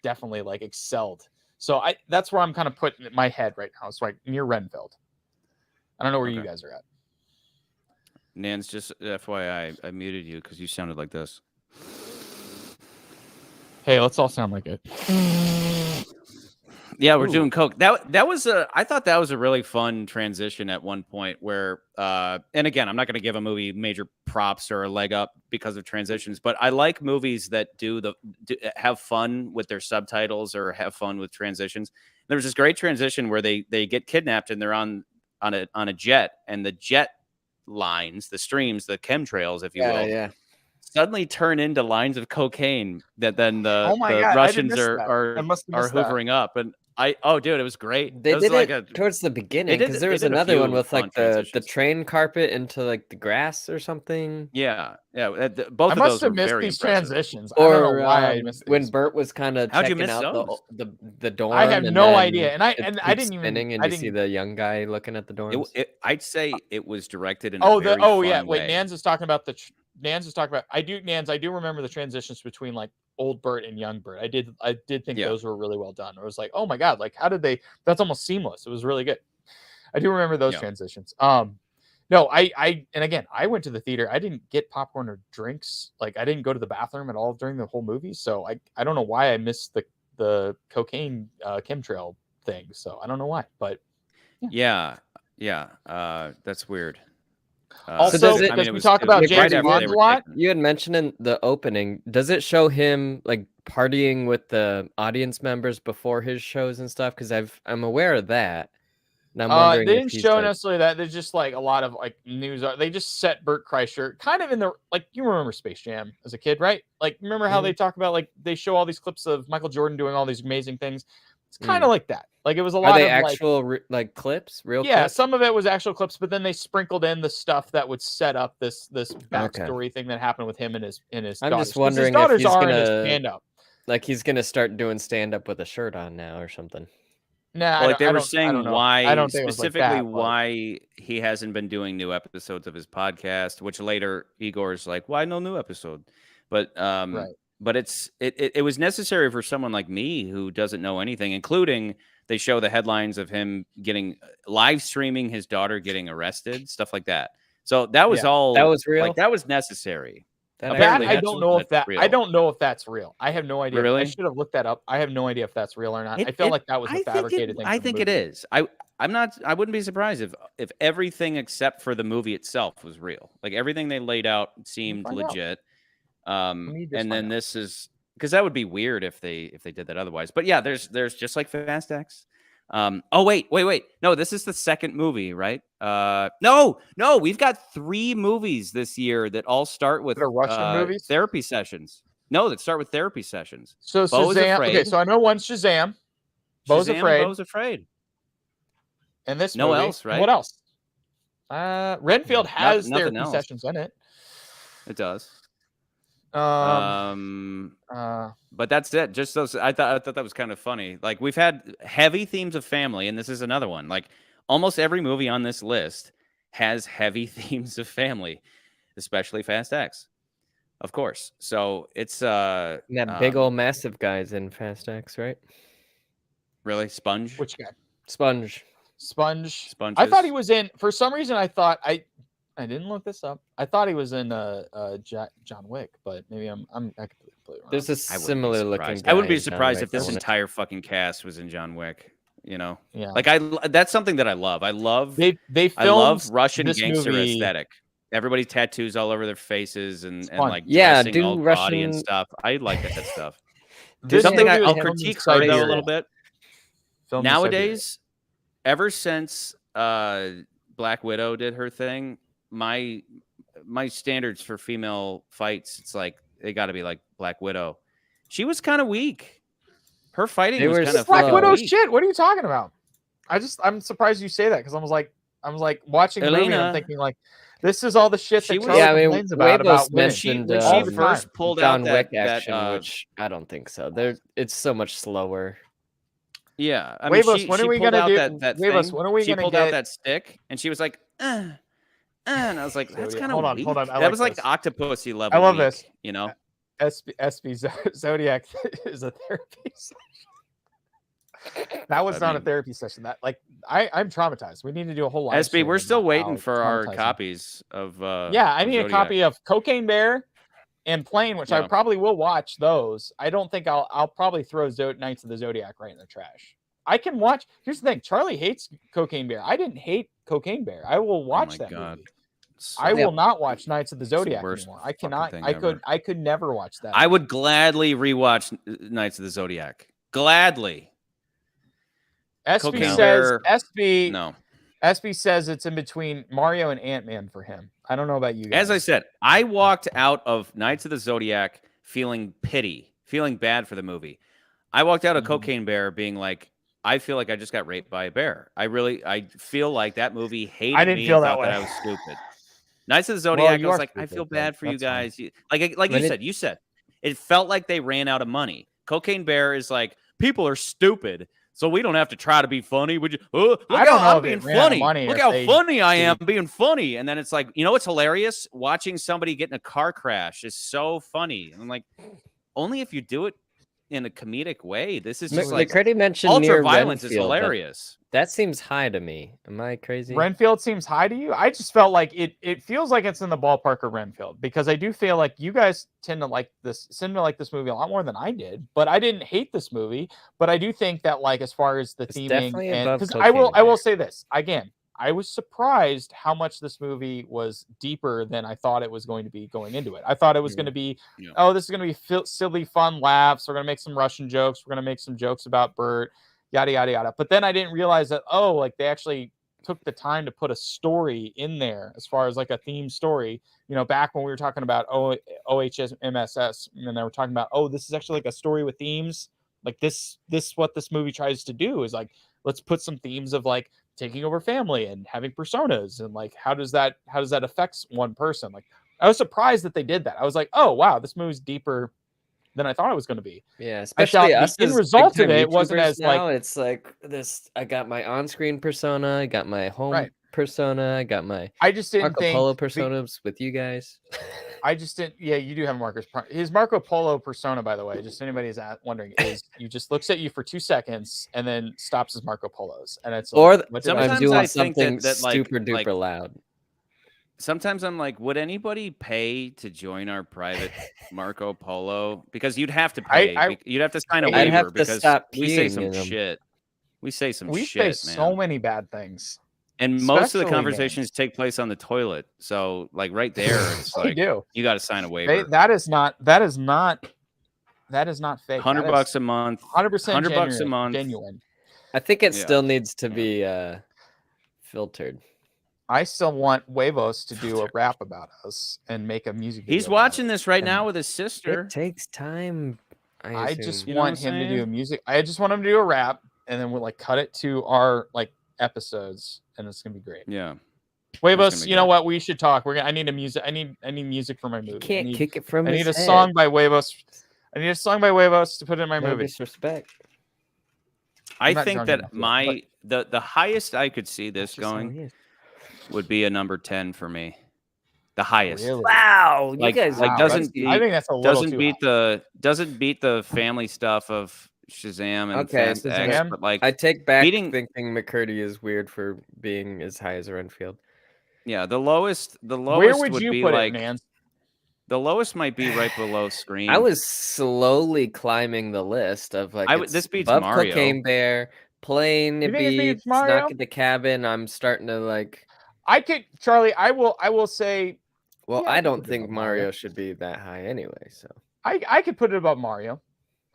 definitely like excelled. So that's where I'm kind of putting my head right now. It's like near Renfield. I don't know where you guys are at. Nance, just FYI, I muted you because you sounded like this. Hey, let's all sound like it. Yeah, we're doing coke. That was I thought that was a really fun transition at one point where and again, I'm not going to give a movie major props or a leg up because of transitions, but I like movies that have fun with their subtitles or have fun with transitions. There was this great transition where they get kidnapped and they're on a jet, and the jet lines, the streams, the chemtrails, if you will, suddenly turn into lines of cocaine that then the Russians are hoovering up. And dude, it was great. They did it towards the beginning because there was another one with like the train carpet into like the grass or something. Yeah. Both of those were very these impressive. transitions. Or I don't know why I missed when Bert was kind of checking out the dorm. I have no idea, and I didn't even spinning, and you see the young guy looking at the dorms. I'd say it was directed in a very fun way. Wait, Nans is talking about I do remember the transitions between like old Bert and young Bert. I did think those were really well done. It was like, oh my God, like how did they? That's almost seamless. It was really good. I do remember those transitions. No, and again, I went to the theater. I didn't get popcorn or drinks. Like I didn't go to the bathroom at all during the whole movie. So I don't know why I missed the cocaine chemtrail thing. So I don't know why, but that's weird. Also, we talk about James Bond a lot. You had mentioned in the opening, does it show him like partying with the audience members before his shows and stuff? Because I'm aware of that. And I'm wondering they didn't show necessarily that. There's just like a lot of like news. They just set Bert Kreischer kind of in the like. You remember Space Jam as a kid, right? Like remember how they talk about like they show all these clips of Michael Jordan doing all these amazing things. It's kind of like that. Like it was a lot of actual like clips, real clips? Some of it was actual clips, but then they sprinkled in the stuff that would set up this backstory thing that happened with him and his I'm daughters. just wondering if he's gonna stand up. Like he's gonna start doing stand up with a shirt on now or something. Nah, like they were saying why specifically like why he hasn't been doing new episodes of his podcast, which later Igor's like, why no new episode? But But it was necessary for someone like me who doesn't know anything, including they show the headlines of him getting live streaming his daughter getting arrested, stuff like that. So that was all that was real. Like that was necessary. I don't know if that's real. I have no idea. Really? I should have looked that up. I have no idea if that's real or not. I feel like that was a fabricated thing. I think it is. I wouldn't be surprised if everything except for the movie itself was real. Like everything they laid out seemed legit. And then this is because that would be weird if they did that otherwise. But yeah, there's just like Fast X. Oh wait. No, this is the second movie, right? No, we've got 3 movies this year that all start with Russian movies? Therapy sessions. No, that start with therapy sessions. So Beau Is Shazam. Afraid. Okay, so I know one's Shazam. Beau Is Afraid. Beau Is Afraid. And this no movie. Else, right? What else? Renfield has therapy sessions in it. It does. But that's it. Just those. I thought that was kind of funny. Like we've had heavy themes of family, and this is another one. Like almost every movie on this list has heavy themes of family, especially Fast X, of course. So it's that big old massive guy's in Fast X, right? Really, Sponge? Which guy? Sponge. I thought he was in. For some reason, I thought I didn't look this up. I thought he was in John Wick, but maybe I'm completely wrong. There's a similar looking guy. I wouldn't be surprised if this entire fucking cast was in John Wick. You know, yeah. Like that's something that I love. I love Russian gangster aesthetic. Everybody tattoos all over their faces and like dressing all gaudy and stuff. I like that stuff. Something I'll critique her though a little bit. Nowadays, ever since Black Widow did her thing, my standards for female fights, it's like they got to be like Black Widow. She was kind of weak. Her fighting was kind of Black Widow shit. What are you talking about? I'm surprised you say that because I was like watching the movie and I'm thinking like this is all the shit that Charlie complains about when she first pulled John out Wick action, which I don't think so. It's so much slower. Yeah, I mean, when are we gonna do that When are we she gonna pulled get out that stick and she was like, and I was like, that's kind of hold on. That was like Octopussy level. I love this. You know, SB Zodiac is a therapy session. That was not a therapy session. That I'm traumatized. We need to do a whole live SB. We're still waiting for our copies of. I need a copy of Cocaine Bear and Plane, which I probably will watch those. I don't think I'll probably throw Knights of the Zodiac right in the trash. I can watch. Here's the thing: Charlie hates Cocaine Bear. I didn't hate Cocaine Bear. I will watch that movie. I will not watch Knights of the Zodiac anymore. I cannot. I could never watch that. I would gladly rewatch Knights of the Zodiac. Gladly. SB says SB says it's in between Mario and Ant-Man for him. I don't know about you guys. As I said, I walked out of Knights of the Zodiac feeling bad for the movie. I walked out of Cocaine Bear being like, I feel like I just got raped by a bear. I feel like that movie hated me. I didn't feel that way. That I was stupid. Knights of the Zodiac, I was like, I feel bad for you guys. Like you said, it felt like they ran out of money. Cocaine Bear is like, people are stupid, so we don't have to try to be funny. Would you? Oh, look how I'm being funny. Look how funny I am being funny. And then it's like, you know what's hilarious? Watching somebody get in a car crash is so funny. And I'm like, only if you do it in a comedic way. This is just like ultra violence is hilarious. That seems high to me. Am I crazy? Renfield seems high to you? I just felt like it feels like it's in the ballpark of Renfield because I do feel like you guys tend to like this movie a lot more than I did, but I didn't hate this movie. But I do think that like as far as the theming, and because I will say this again, I was surprised how much this movie was deeper than I thought it was going to be going into it. I thought it was going to be, this is going to be silly, fun laughs. We're going to make some Russian jokes. We're going to make some jokes about Bert, yada, yada, yada. But then I didn't realize that, they actually took the time to put a story in there as far as like a theme story. You know, back when we were talking about OHMSS, and they were talking about, this is actually like a story with themes. Like this what this movie tries to do is like, let's put some themes of like taking over family and having personas and like how does that affect one person. Like I was surprised that they did that. I was like, oh wow, this movie's deeper than I thought it was going to be. Yeah, especially the end result of it wasn't as like it's like this. I got my on-screen persona, I got my home persona, I got my I just didn't Marco Polo personas with you guys. I just didn't. Yeah, you do have his Marco Polo persona, by the way. Just anybody's wondering, is you just looks at you for 2 seconds and then stops his Marco Polos, and it's like, or sometimes I'm doing something super duper loud. sometimes I'm like, would anybody pay to join our private Marco Polo? Because you'd have to pay. You'd have to sign a I'd waiver have to because stop we say peeing some in 'em. shit. We say some We shit, say man. so many bad things. And most of the Especially conversations take place on the toilet. So like right there, it's They like do. you got to sign a waiver. That is not fake. $100 a month. 100% $100 a month. genuine. I think it still needs to be filtered. I still want Huevos to do a rap about us and make a music video. He's watching this right now with his sister. It takes time. I just want him to do music. I just want him to do a rap, and then we'll like cut it to our like episodes, and it's gonna be great. Yeah. Huevos, you know what? We should talk. I need music. I need music for my movie. You can't kick it from. I need a song by Huevos. I need a song by Huevos to put in my movie. Disrespect. I think that the highest I could see this going would be a number 10 for me. The highest. Really? Wow, like, you guys doesn't beat, I think that's a little doesn't beat the family stuff of Shazam and Fast X, but like I take back thinking McCurdy is weird for being as high as Renfield. Yeah, the lowest Where would you be put like it, man? the lowest might be right below Scream. I was slowly climbing the list of like this beats above Mario. Cocaine Bear, Plane, it beats Knock at the Cabin. I'm starting to like. Charlie. I will say. Well, I don't think Mario should be that high anyway. So I could put it above Mario.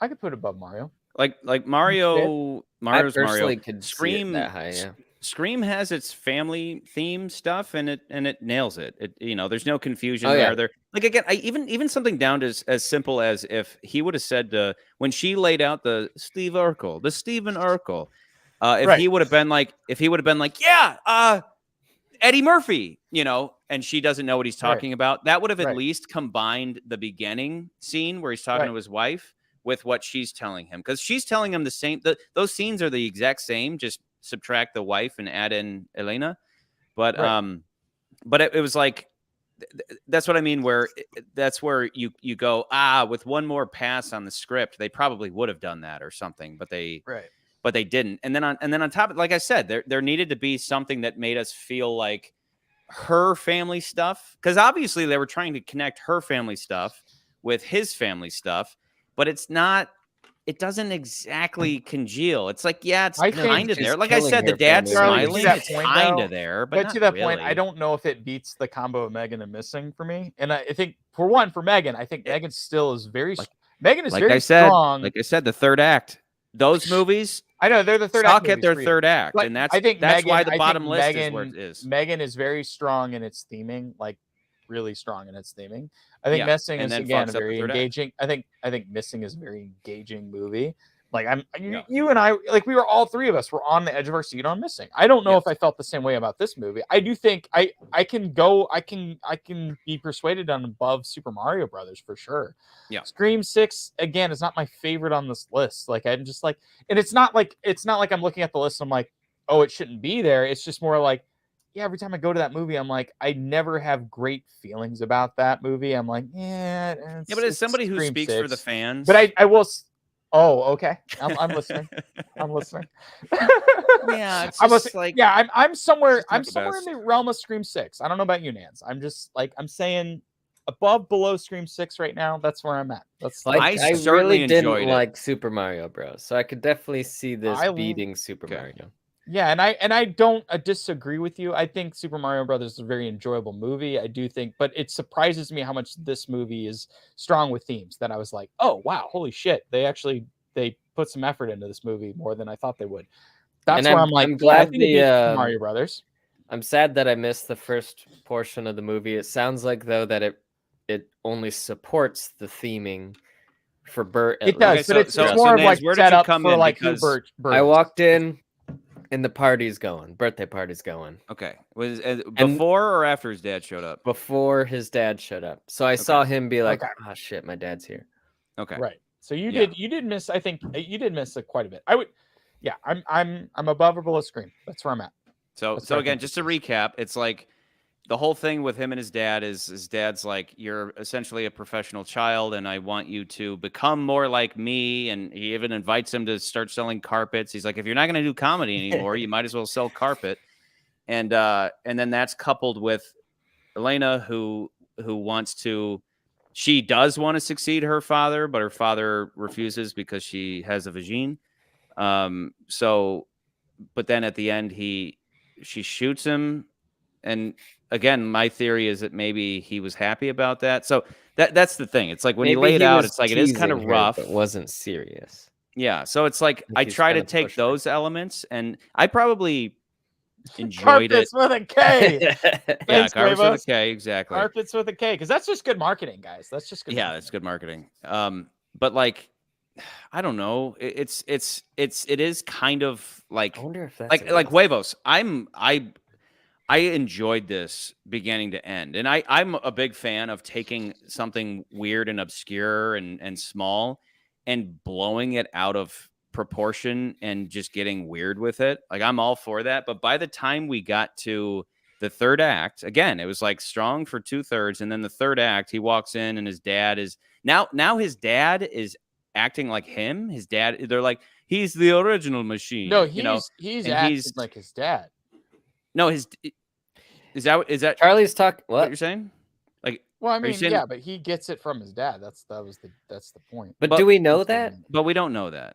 I could put it above Mario. Like Mario's Mario. Could Scream that high, yeah. Scream has its family theme stuff and it nails it. There's no confusion there. There, like again, even something down to as simple as if he would have said when she laid out the Stephen Urkel, if he would have been like, Eddie Murphy, and she doesn't know what he's talking about, that would have at least combined the beginning scene where he's talking to his wife with what she's telling him, because she's telling him the same. Those scenes are the exact same, just subtract the wife and add in Elena. But it was like, that's what I mean, where that's where you go, with one more pass on the script, they probably would have done that or something, but they didn't. And then on top of it, like I said, there needed to be something that made us feel like her family stuff, because obviously they were trying to connect her family stuff with his family stuff, but it doesn't exactly congeal. It's like, it's kind of there. Like I said, the dad's smiling, it's kind of there, but to that point, I don't know if it beats the combo of Megan and Missing for me. And I think for Megan, I think Megan still is very Megan is very strong. Like I said, the third act, those movies, I know they're the third act. At their third act, and that's why the bottom list is where it is. Megan is very strong in its theming, like really strong in its theming. I think Missing is again a very engaging. I think Missing is a very engaging movie. Like you and I, like we were all three of us were on the edge of our seat on Missing. I don't know if I felt the same way about this movie. I do think I can be persuaded on above Super Mario Brothers for sure. Yeah. Scream 6 again is not my favorite on this list. Like I'm just like, and it's not like I'm looking at the list and I'm like, oh, it shouldn't be there. It's just more like, every time I go to that movie, I'm like, I never have great feelings about that movie. I'm like, but as somebody who speaks for the fans, but I will. Oh, okay. I'm listening. I'm listening. Yeah, it's I'm just like, I'm somewhere. I'm somewhere in the realm of Scream 6. I don't know about you, Nance. I'm just like, I'm saying below Scream 6 right now. That's where I'm at. That's like, I really didn't like Super Mario Bros. So I could definitely see this beating Super Mario. Yeah, and I don't disagree with you. I think Super Mario Brothers is a very enjoyable movie. I do think, but it surprises me how much this movie is strong with themes. That I was like, oh wow, holy shit! They put some effort into this movie more than I thought they would. That's where I'm like, I'm glad Mario Brothers. I'm sad that I missed the first portion of the movie. It sounds like though that it only supports the theming for Bert. It does, but it's more of like set up for like who Bert. I walked in. And the party's going. Birthday party's going. Okay. Was before or after his dad showed up? Before his dad showed up. So I saw him be like, "Oh shit, my dad's here." Okay. Right. So you did miss. I think you did miss quite a bit. I would. Yeah. I'm above or below Scream. That's where I'm at. So again, just to recap, it's like the whole thing with him and his dad is his dad's like, you're essentially a professional child and I want you to become more like me. And he even invites him to start selling carpets. He's like, if you're not going to do comedy anymore, you might as well sell carpet. And then that's coupled with Elena, who wants to. She does want to succeed her father, but her father refuses because she has a vagine. So, but then at the end, she shoots him, and again, my theory is that maybe he was happy about that. So that's the thing. It's like when you lay it out, it's like it is kind of rough, but wasn't serious. Yeah, so it's like I try to take those elements, and I probably enjoyed Carpets with a K. Yeah, carpets with a K, exactly. Carpets with a K, because that's just good marketing, guys. That's just good. Yeah, that's good marketing. But like, I don't know. It is kind of like, I wonder if that's like Huevos. I enjoyed this beginning to end, and I'm a big fan of taking something weird and obscure and small and blowing it out of proportion and just getting weird with it. Like, I'm all for that. But by the time we got to the third act, again, it was like strong for 2/3. And then the third act, he walks in and his dad is now his dad is acting like him. His dad, they're like, he's the original machine. No, he's acting like his dad. No, is that Charlie's talking? What you're saying? Like, well, I mean, yeah, but he gets it from his dad. That's the point. But do we know that? But we don't know that.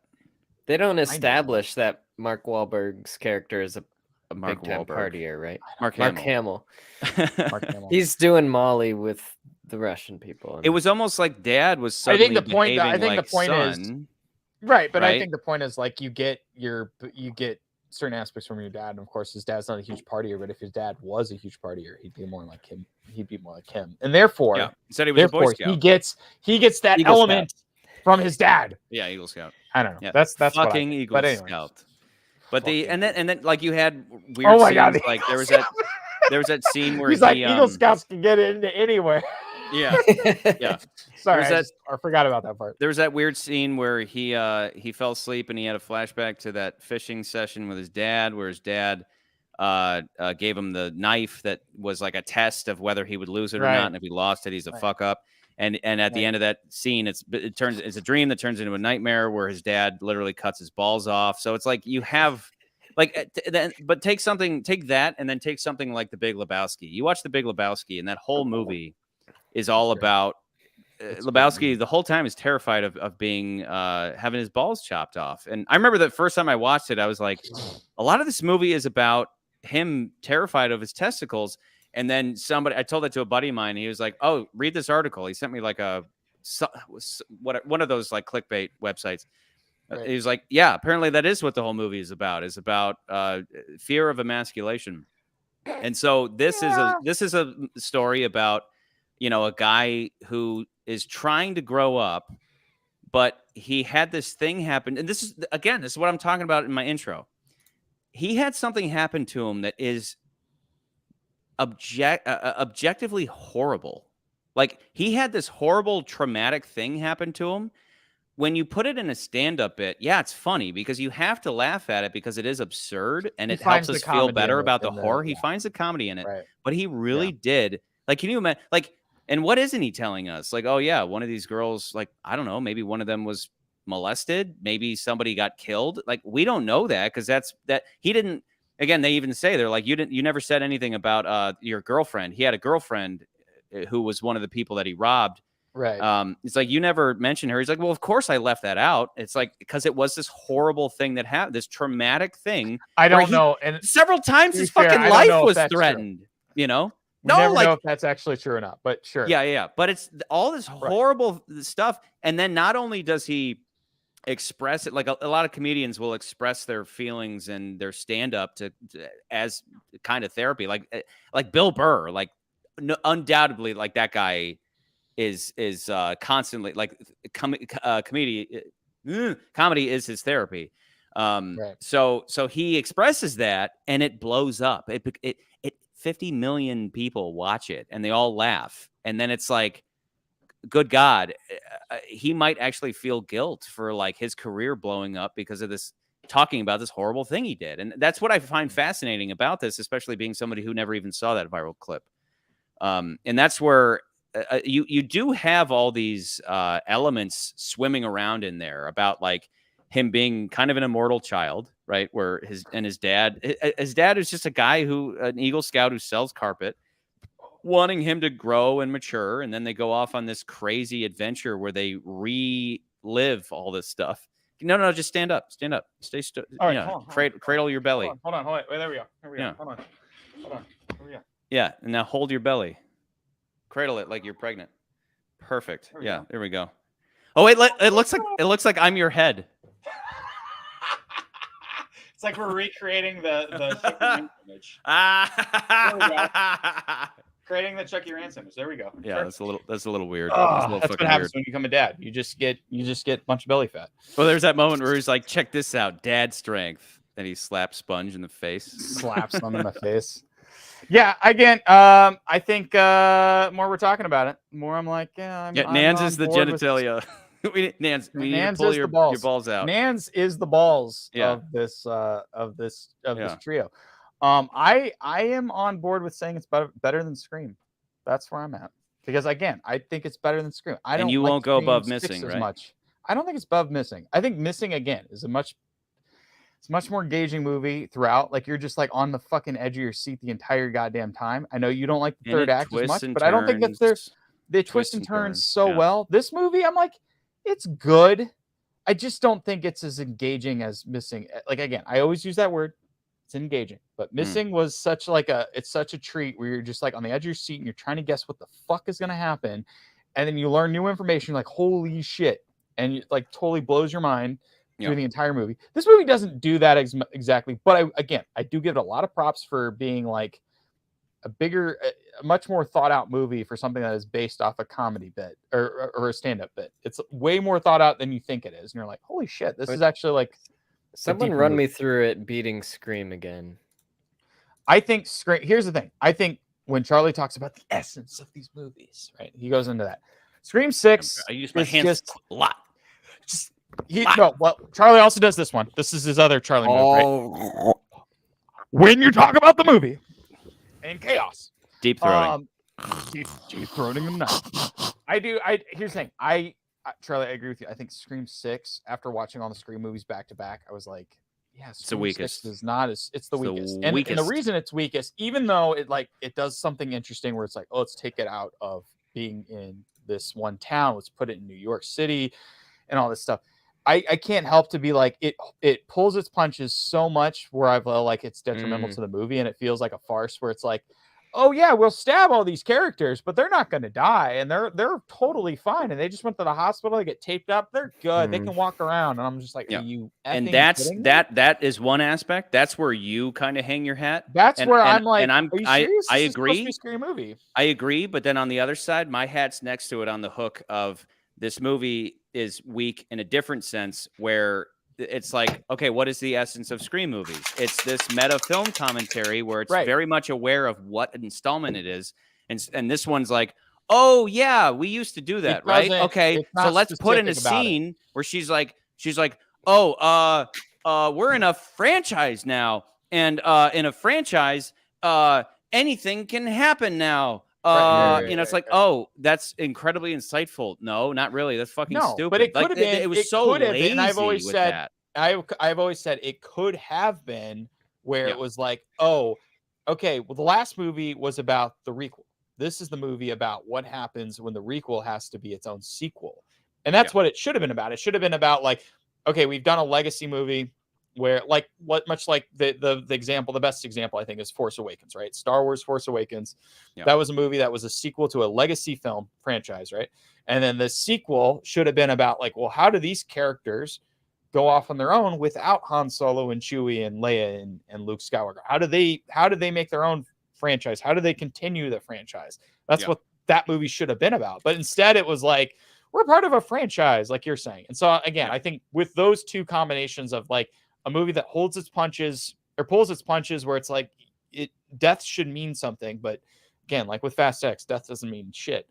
They don't establish that Mark Wahlberg's character is a big time partier, right? Mark Hamill. Mark Hamill. He's doing Molly with the Russian people. It was almost like dad was suddenly the point son, is right, but I think the point is like you get certain aspects from your dad, and of course his dad's not a huge partier, but if his dad was a huge partier, he'd be more like him. And therefore, he said he was a Boy Scout. he gets that Eagle element from his dad. Yeah, Eagle Scout. I don't know. Yeah. That's fucking Eagle Scout. But and then like you had weird oh my scenes, God, like there was that scene where he's like Eagle Scouts can get into anywhere. Yeah. Sorry, I forgot about that part. There was that weird scene where he fell asleep and he had a flashback to that fishing session with his dad, where his dad gave him the knife that was like a test of whether he would lose it or not, and if he lost it, he's a fuck up. And at the end of that scene, it's a dream that turns into a nightmare where his dad literally cuts his balls off. So it's like you have like, but take that and then take something like The Big Lebowski. You watch The Big Lebowski, and that whole movie is all about Lebowski. The whole time is terrified of being having his balls chopped off. And I remember the first time I watched it, I was like, a lot of this movie is about him terrified of his testicles. And then I told that to a buddy of mine. And he was like, "Oh, read this article." He sent me like one of those like clickbait websites. He was like, "Yeah, apparently that is what the whole movie is about fear of emasculation." And so this is a story about, a guy who is trying to grow up, but he had this thing happen. And this is what I'm talking about in my intro. He had something happen to him that is objectively horrible. Like, he had this horrible traumatic thing happen to him. When you put it in a stand-up bit, yeah, it's funny because you have to laugh at it because it is absurd and it helps us feel better about the horror. He finds the comedy in it, but he really did. Like, can you imagine? Like, and what isn't he telling us? Like, oh yeah, one of these girls, like, I don't know, maybe one of them was molested, maybe somebody got killed. Like, we don't know that because he didn't. Again, they even say, they're like, you never said anything about your girlfriend. He had a girlfriend who was one of the people that he robbed. Right. It's like, you never mentioned her. He's like, well, of course I left that out. It's like, because it was this horrible thing that happened, this traumatic thing. I don't know. And several times his fucking life was threatened, We never know if that's actually true or not, but sure. Yeah. But it's all this horrible stuff. And then not only does he express it, like a lot of comedians will express their feelings and their stand-up as kind of therapy, like Bill Burr, like undoubtedly, like that guy is constantly like comedy is his therapy. So he expresses that and it blows up. It 50 million people watch it and they all laugh, and then it's like, good God, he might actually feel guilt for like his career blowing up because of this, talking about this horrible thing he did. And that's what I find fascinating about this, especially being somebody who never even saw that viral clip. And that's where you do have all these elements swimming around in there about like him being kind of an immortal child, right? Where his dad is just a guy an Eagle Scout who sells carpet. wanting him to grow and mature, and then they go off on this crazy adventure where they relive all this stuff. No, just stand up, stay still. All right, yeah, hold on, cradle your belly. Hold on. Wait, there we go. Yeah. Hold on. Here we go. Yeah, and now hold your belly, cradle it like you're pregnant. Perfect. There There we go. Oh wait, it looks like I'm your head. It's like we're recreating the Chucky Ransom image. Creating the Chucky Ransom image. There we go. Yeah, that's a little weird. That's what happens when you become a dad. You just get a bunch of belly fat. Well, there's that moment where he's like, "Check this out, dad strength." Then he slaps Sponge in the face. Slaps them in the face. Yeah, again, I think more we're talking about it, more I'm like, Nans is the genitalia. Nans, we need to pull your balls out. Nans is the balls of this trio. I am on board with saying it's better than Scream. That's where I'm at. Because again, I think it's better than Scream. And you won't go above Missing, right? Much. I don't think it's above Missing. I think Missing again is a much more engaging movie throughout. Like you're just like on the fucking edge of your seat the entire goddamn time. I know you don't like the third act as much, but I don't think that they twist and turns so well. This movie, I'm like, it's good. I just don't think it's as engaging as Missing. Like again, I always use that word. It's engaging, but Missing was such a treat where you're just like on the edge of your seat and you're trying to guess what the fuck is going to happen. And then you learn new information, like, holy shit. And it like totally blows your mind through the entire movie. This movie doesn't do that exactly. But I do give it a lot of props for being like a much more thought out movie for something that is based off a comedy bit or a stand-up bit. It's way more thought out than you think it is. And you're like, holy shit, this is actually like someone run me through it beating Scream again. I think Scream, here's the thing. I think when Charlie talks about the essence of these movies, right? He goes into that. Scream 6. I use my hands a lot. Charlie also does this one. This is his other Charlie movie, right? When you talk about the movie and chaos. Deep throating. Deep throating them now. Here's the thing. Charlie, I agree with you. I think Scream 6, after watching all the Scream movies back to back, I was like, yeah, it's the weakest. It's the weakest. And the reason it's weakest, even though it does something interesting where it's like, oh, let's take it out of being in this one town, let's put it in New York City and all this stuff. I can't help to be like, it pulls its punches so much where I feel like it's detrimental to the movie, and it feels like a farce where it's like, oh yeah, we'll stab all these characters, but they're not going to die, and they're totally fine, and they just went to the hospital, they get taped up, they're good, they can walk around, and I'm just like, are you? And that is one aspect. That's where you kind of hang your hat. That's where I'm like, and I agree. This is a scary movie. I agree, but then on the other side, my hat's next to it on the hook of this movie is weak in a different sense, where it's like, okay, what is the essence of Scream movies? It's this meta film commentary where it's very much aware of what installment it is. And this one's like, oh yeah, we used to do that, right? Okay, so let's put in a scene where she's like, oh, we're in a franchise now. And in a franchise, anything can happen now. It's like, oh, that's incredibly insightful. No, not really. That's fucking stupid. But it could have been. It was so lazy. And I've always said, that. I've always said it could have been where it was like, oh, okay, well, the last movie was about the requel. This is the movie about what happens when the requel has to be its own sequel. And that's what it should have been about. It should have been about like, okay, we've done a legacy movie where the best example I think is Force Awakens, right? Star Wars Force Awakens. Yeah. That was a movie that was a sequel to a legacy film franchise, right? And then the sequel should have been about like, well, how do these characters go off on their own without Han Solo and Chewie and Leia and Luke Skywalker? How do they make their own franchise? How do they continue the franchise? That's what that movie should have been about. But instead it was like, we're part of a franchise, like you're saying. And so again, I think with those two combinations of like a movie that holds its punches or pulls its punches where it's like death should mean something. But again, like with Fast X, death doesn't mean shit.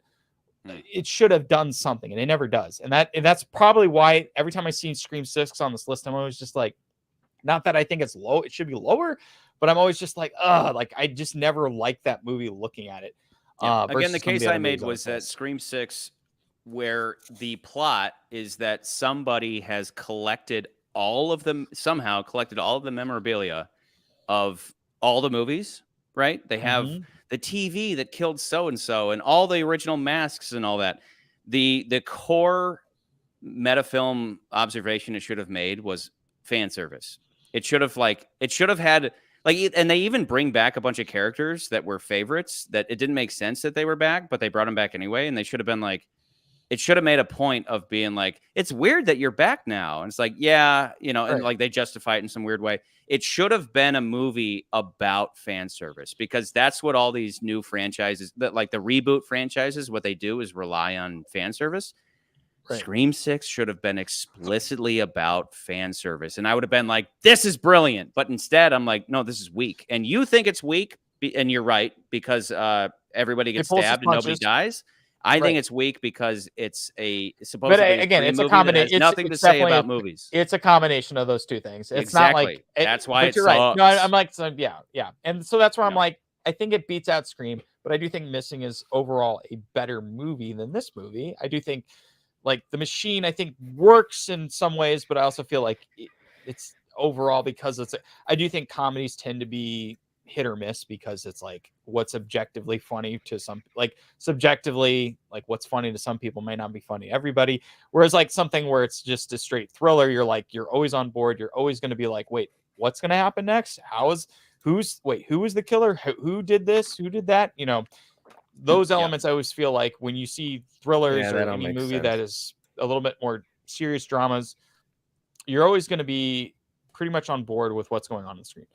It should have done something, and it never does. And that's probably why every time I see Scream 6 on this list, I'm always just like, not that I think it's low, it should be lower, but I'm always just like, like I just never liked that movie looking at it. Again, the case I made was that Scream 6, where the plot is that somebody has collected all of the memorabilia of all the movies, right? They have the TV that killed so-and-so and all the original masks and all that. The core metafilm observation it should have made was fan service. It should have had like, and they even bring back a bunch of characters that were favorites that it didn't make sense that they were back, but they brought them back anyway. And they should have been like, it should have made a point of being like, it's weird that you're back now. And it's like, yeah, you know, and like they justify it in some weird way. It should have been a movie about fan service, because that's what all these new franchises, that like the reboot franchises, what they do is rely on fan service. Right. Scream 6 should have been explicitly about fan service. And I would have been like, this is brilliant. But instead, I'm like, no, this is weak. And you think it's weak. And you're right, because everybody gets stabbed and nobody dies. I think it's weak because it's supposedly it's a combination. It's nothing to say about movies. It's a combination of those two things. It's exactly. not like that's why it's right. No, I'm like, so, yeah. And so that's where I'm like, I think it beats out Scream, but I do think Missing is overall a better movie than this movie. I do think like The Machine, I think works in some ways, but I also feel like it's overall because I do think comedies tend to be hit or miss, because it's like what's objectively funny to some, like subjectively, like what's funny to some people may not be funny to everybody. Whereas like something where it's just a straight thriller, you're like, you're always on board. You're always going to be like, wait, what's going to happen next? Who is the killer? Who did this? Who did that? You know, those elements I always feel like when you see thrillers or any movie that is a little bit more serious dramas, you're always going to be pretty much on board with what's going on the screen.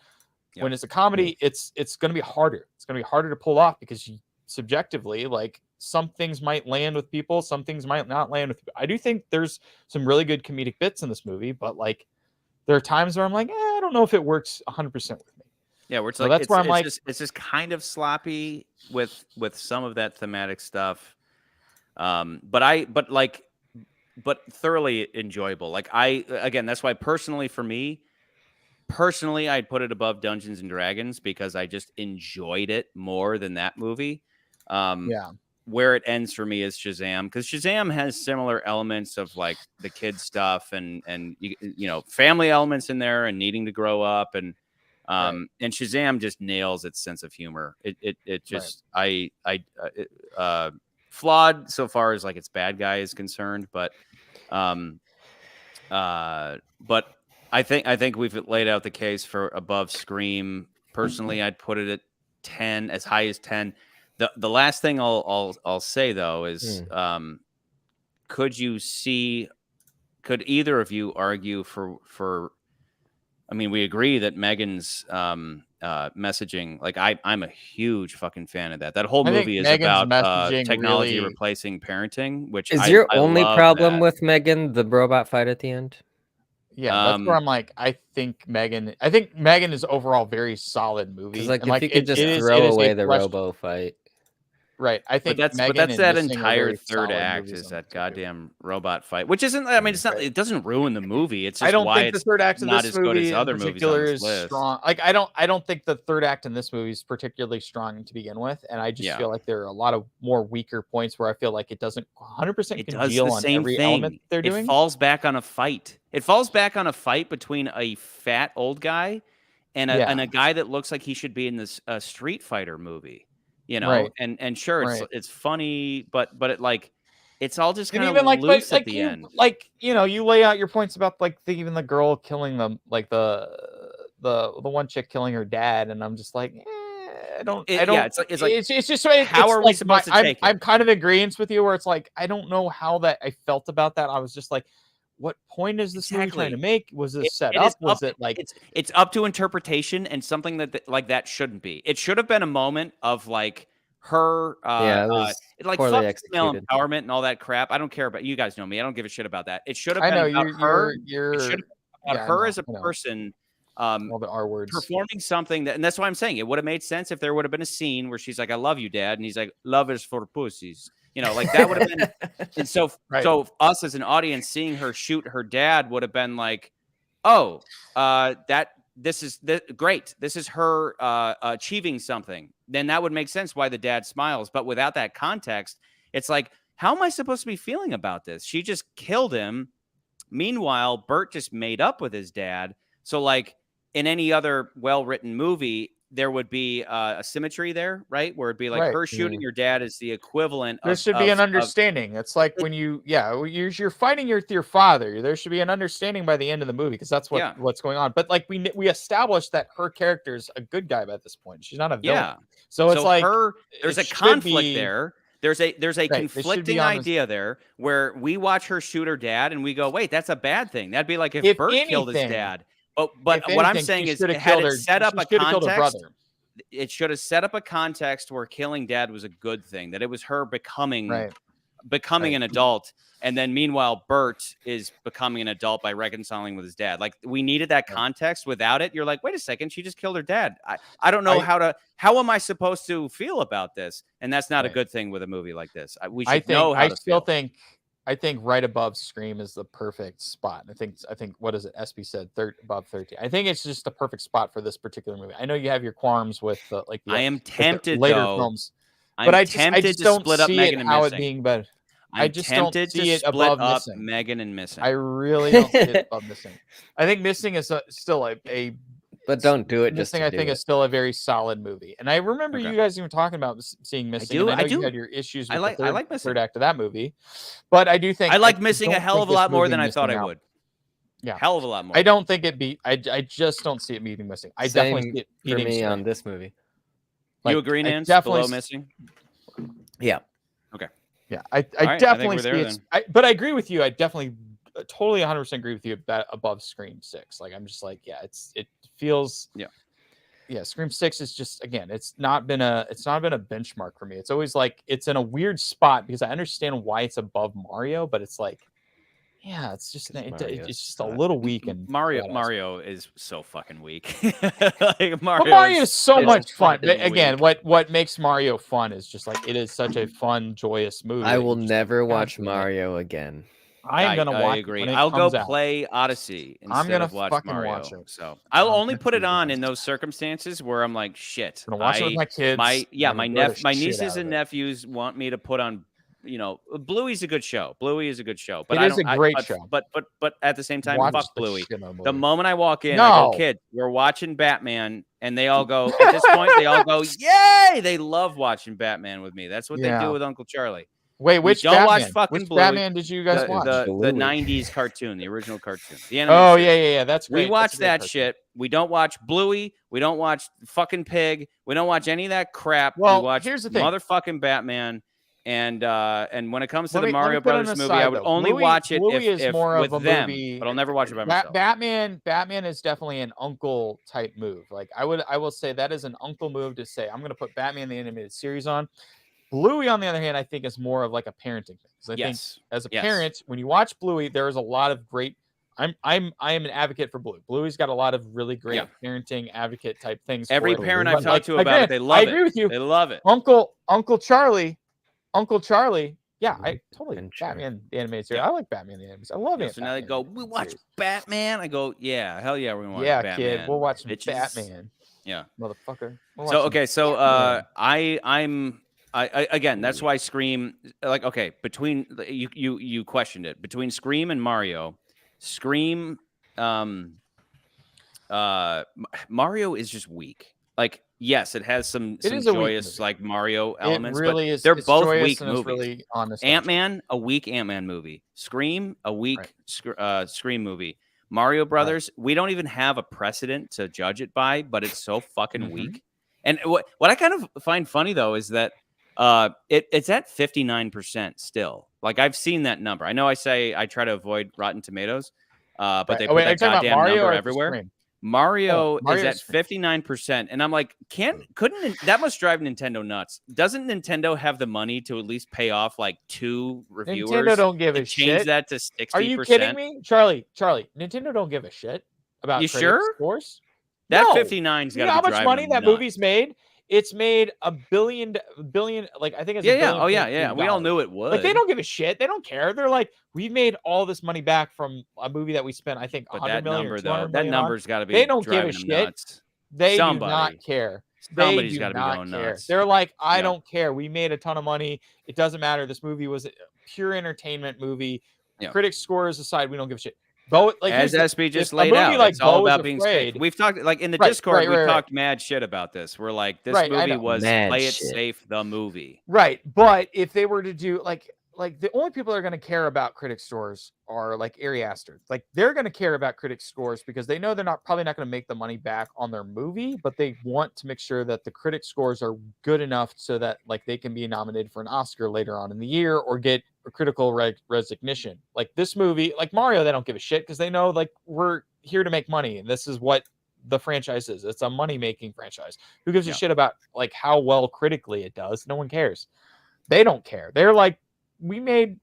Yep. When it's a comedy, it's going to be harder. It's going to be harder to pull off, because subjectively, like some things might land with people, some things might not land with people. I do think there's some really good comedic bits in this movie, but like there are times where I'm like, I don't know if it works 100% with me. Yeah, where it's so like that's where I'm like, it's just kind of sloppy with some of that thematic stuff, but thoroughly enjoyable. Like that's why personally, I'd put it above Dungeons and Dragons, because I just enjoyed it more than that movie. Where it ends for me is Shazam, because Shazam has similar elements of like the kid stuff and you know, family elements in there and needing to grow up, and Shazam just nails its sense of humor. It just flawed so far as like its bad guy is concerned, but I think we've laid out the case for above Scream. Personally, I'd put it at 10, as high as 10. The last thing I'll say though is, could either of you argue for? I mean, we agree that Megan's messaging. Like, I'm a huge fucking fan of that. That whole movie is Megan's about technology replacing parenting. Which is your only problem with Megan, the robot fight at the end? Yeah, that's where I'm like, I think Megan is overall very solid movie. Like, if you could just throw away the robo fight. Right. I think that's that entire third act is that goddamn robot fight, which isn't, I mean, it's not, it doesn't ruin the movie. It's just I don't why think the third act of not this as good movie as other in movies particular on this is list. strong. Like, I don't think the third act in this movie is particularly strong to begin with. And I just feel like there are a lot of more weaker points where I feel like it doesn't 100% congeal on every element they're doing. It falls back on a fight. It falls back on a fight between a fat old guy and a guy that looks like he should be in this Street Fighter movie. You know, and sure, it's funny, but it like it's all just kind of like loose at the end. Like, you know, you lay out your points about like even the girl killing them, like the one chick killing her dad, and I'm just like, I don't. Yeah, it's like it's just how are we supposed to take it? I'm kind of in agreement with you, where it's like I don't know how that I felt about that. I was just like, what point is this movie trying to make? Was this set up? Was it like it's up to interpretation, and something that like that shouldn't be. It should have been a moment of like her like fuck female empowerment and all that crap. I don't care about, you guys know me. I don't give a shit about that. It should have been about her. It should have been about her as a person. All the R words performing something that, and that's why I'm saying it would have made sense if there would have been a scene where she's like, "I love you, Dad," and he's like, "Love is for pussies." You know, like that would have been. And so us as an audience seeing her shoot her dad would have been like, "Oh, this is great. This is her achieving something." Then that would make sense why the dad smiles. But without that context, it's like, how am I supposed to be feeling about this? She just killed him. Meanwhile, Bert just made up with his dad. So like in any other well-written movie, there would be a symmetry there, right? Where it'd be like her shooting your dad is the equivalent. There should be an understanding. It's like when you're fighting your father. There should be an understanding by the end of the movie because that's what's going on. But like we established that her character's a good guy by this point. She's not a villain. Yeah. So it's like there's a conflict there. There's a conflicting idea there where we watch her shoot her dad and we go, wait, that's a bad thing. That'd be like if Bert killed his dad. But what I'm saying is, had it set up a context, it should have set up a context where killing dad was a good thing. That it was her becoming an adult, and then meanwhile Bert is becoming an adult by reconciling with his dad. Like we needed that context. Without it, you're like, wait a second, she just killed her dad. I don't know how am I supposed to feel about this? And that's not a good thing with a movie like this. We should know how to feel. I think right above Scream is the perfect spot. I think what is it? SB said above 13. I think it's just the perfect spot for this particular movie. I know you have your qualms with I am tempted later though. Films, but I just don't split up see Megan it how Missing. it being better. I just don't see it above Missing. Megan and Missing. I really don't see it above Missing. I think Missing is still a but don't do it. Missing, I think, is still a very solid movie. And I remember you guys even talking about seeing Missing. I do. You had your issues with the third act of that movie, but I do think I like Missing a hell of a lot more than I thought I would. Yeah, hell of a lot more. I don't think I just don't see it meeting Missing. I definitely see it beating me on this movie. You agree, Nance? Below Missing. Yeah. Okay. Yeah, I definitely see it. But I agree with you. I definitely totally 100% agree with you about above Scream 6. Like I'm just like, it feels Scream 6 is just, again, it's not been a benchmark for me. It's always like it's in a weird spot because I understand why it's above Mario, but it's like it's just a little weak. And Mario is so fucking weak. Mario is so much fun. Again, what makes Mario fun is just like it is such a fun, joyous movie. I will never watch Mario again. I'm gonna watch. I agree. I'll go play Odyssey instead of watch Mario. Watch it. So I'll only put it on in those circumstances where I'm like, shit. I'm gonna watch it with my kids. My nieces and nephews want me to put on. Bluey's a good show. Bluey is a good show, but it is a great show. But at the same time, fuck Bluey. The moment I walk in, I go, kid, we're watching Batman, and they all go. At this point, they all go, yay! They love watching Batman with me. That's what they do with Uncle Charlie. Wait, which don't Batman? watch fucking which Bluey. Batman did you guys watch? The 90s cartoon, the original cartoon. Oh, yeah. That's great. We watch that shit. We don't watch Bluey. We don't watch fucking Pig. We don't watch any of that crap. Well, we watch here's the thing. Motherfucking Batman. And when it comes to the Mario Brothers movie, I would only Bluey, watch it if more with of a them, movie. But I'll never watch it by myself. Batman is definitely an uncle type move. Like I will say that is an uncle move to say I'm going to put Batman the animated series on. Bluey, on the other hand, I think is more of like a parenting thing. Because I think as a parent, when you watch Bluey, there is a lot of great. I am an advocate for Bluey. Bluey's got a lot of really great parenting advocate type things. Every parent I've talked to about it, they love it. I agree with you. They love it. Uncle Charlie. Yeah, I totally Batman the animated series. I like Batman the animated series. I love it. So now they go, we watch Batman. I go, yeah, hell yeah, we're gonna watch Batman. Yeah, kid, we'll watch Batman. Yeah, motherfucker. I'm again, that's why Scream, like, okay, between you questioned it between Scream and Mario. Scream, Mario is just weak. Like, yes, it has some joyous like Mario elements, but they're both weak movies. Really Ant-Man, a weak Ant-Man movie. Scream, a weak Scream movie. Mario Brothers, we don't even have a precedent to judge it by, but it's so fucking weak. And what I kind of find funny though is that it's at 59% still. Like I've seen that number. I know I try to avoid Rotten Tomatoes, but they put that goddamn number everywhere. Mario is at 59%, and I'm like, couldn't that must drive Nintendo nuts? Doesn't Nintendo have the money to at least pay off like 2 reviewers? Nintendo don't give a shit. Change that to 60%. Are you kidding me, Charlie? Nintendo don't give a shit about. You sure? Scores? That 59's got. You know how much money that movie's made? It's made $1 billion. Like I think it's yeah. We all knew it would. Like they don't give a shit. They don't care. They're like, we made all this money back from a movie that we spent. I think $100 million or $200 million. That number's got to be. They don't give a shit. Nuts. They do not care. Somebody's got to be going nuts. They're like, I don't care. We made a ton of money. It doesn't matter. This movie was a pure entertainment movie. Critics scores aside, we don't give a shit. Beau, like as SB just a laid movie out, like it's all Beau Is about being Afraid. safe. We've talked like in the Discord, we talked mad shit about this. We're like, this movie was Play It Safe, the movie. Right, but if they were to do like the only people that are going to care about critic scores are like Ari Aster. Like they're going to care about critic scores because they know they're probably not going to make the money back on their movie, but they want to make sure that the critic scores are good enough so that like they can be nominated for an Oscar later on in the year or get a critical recognition. Like this movie, like Mario, they don't give a shit because they know like we're here to make money and this is what the franchise is. It's a money-making franchise. Who gives a shit about like how well critically it does? No one cares. They don't care. They're like, we made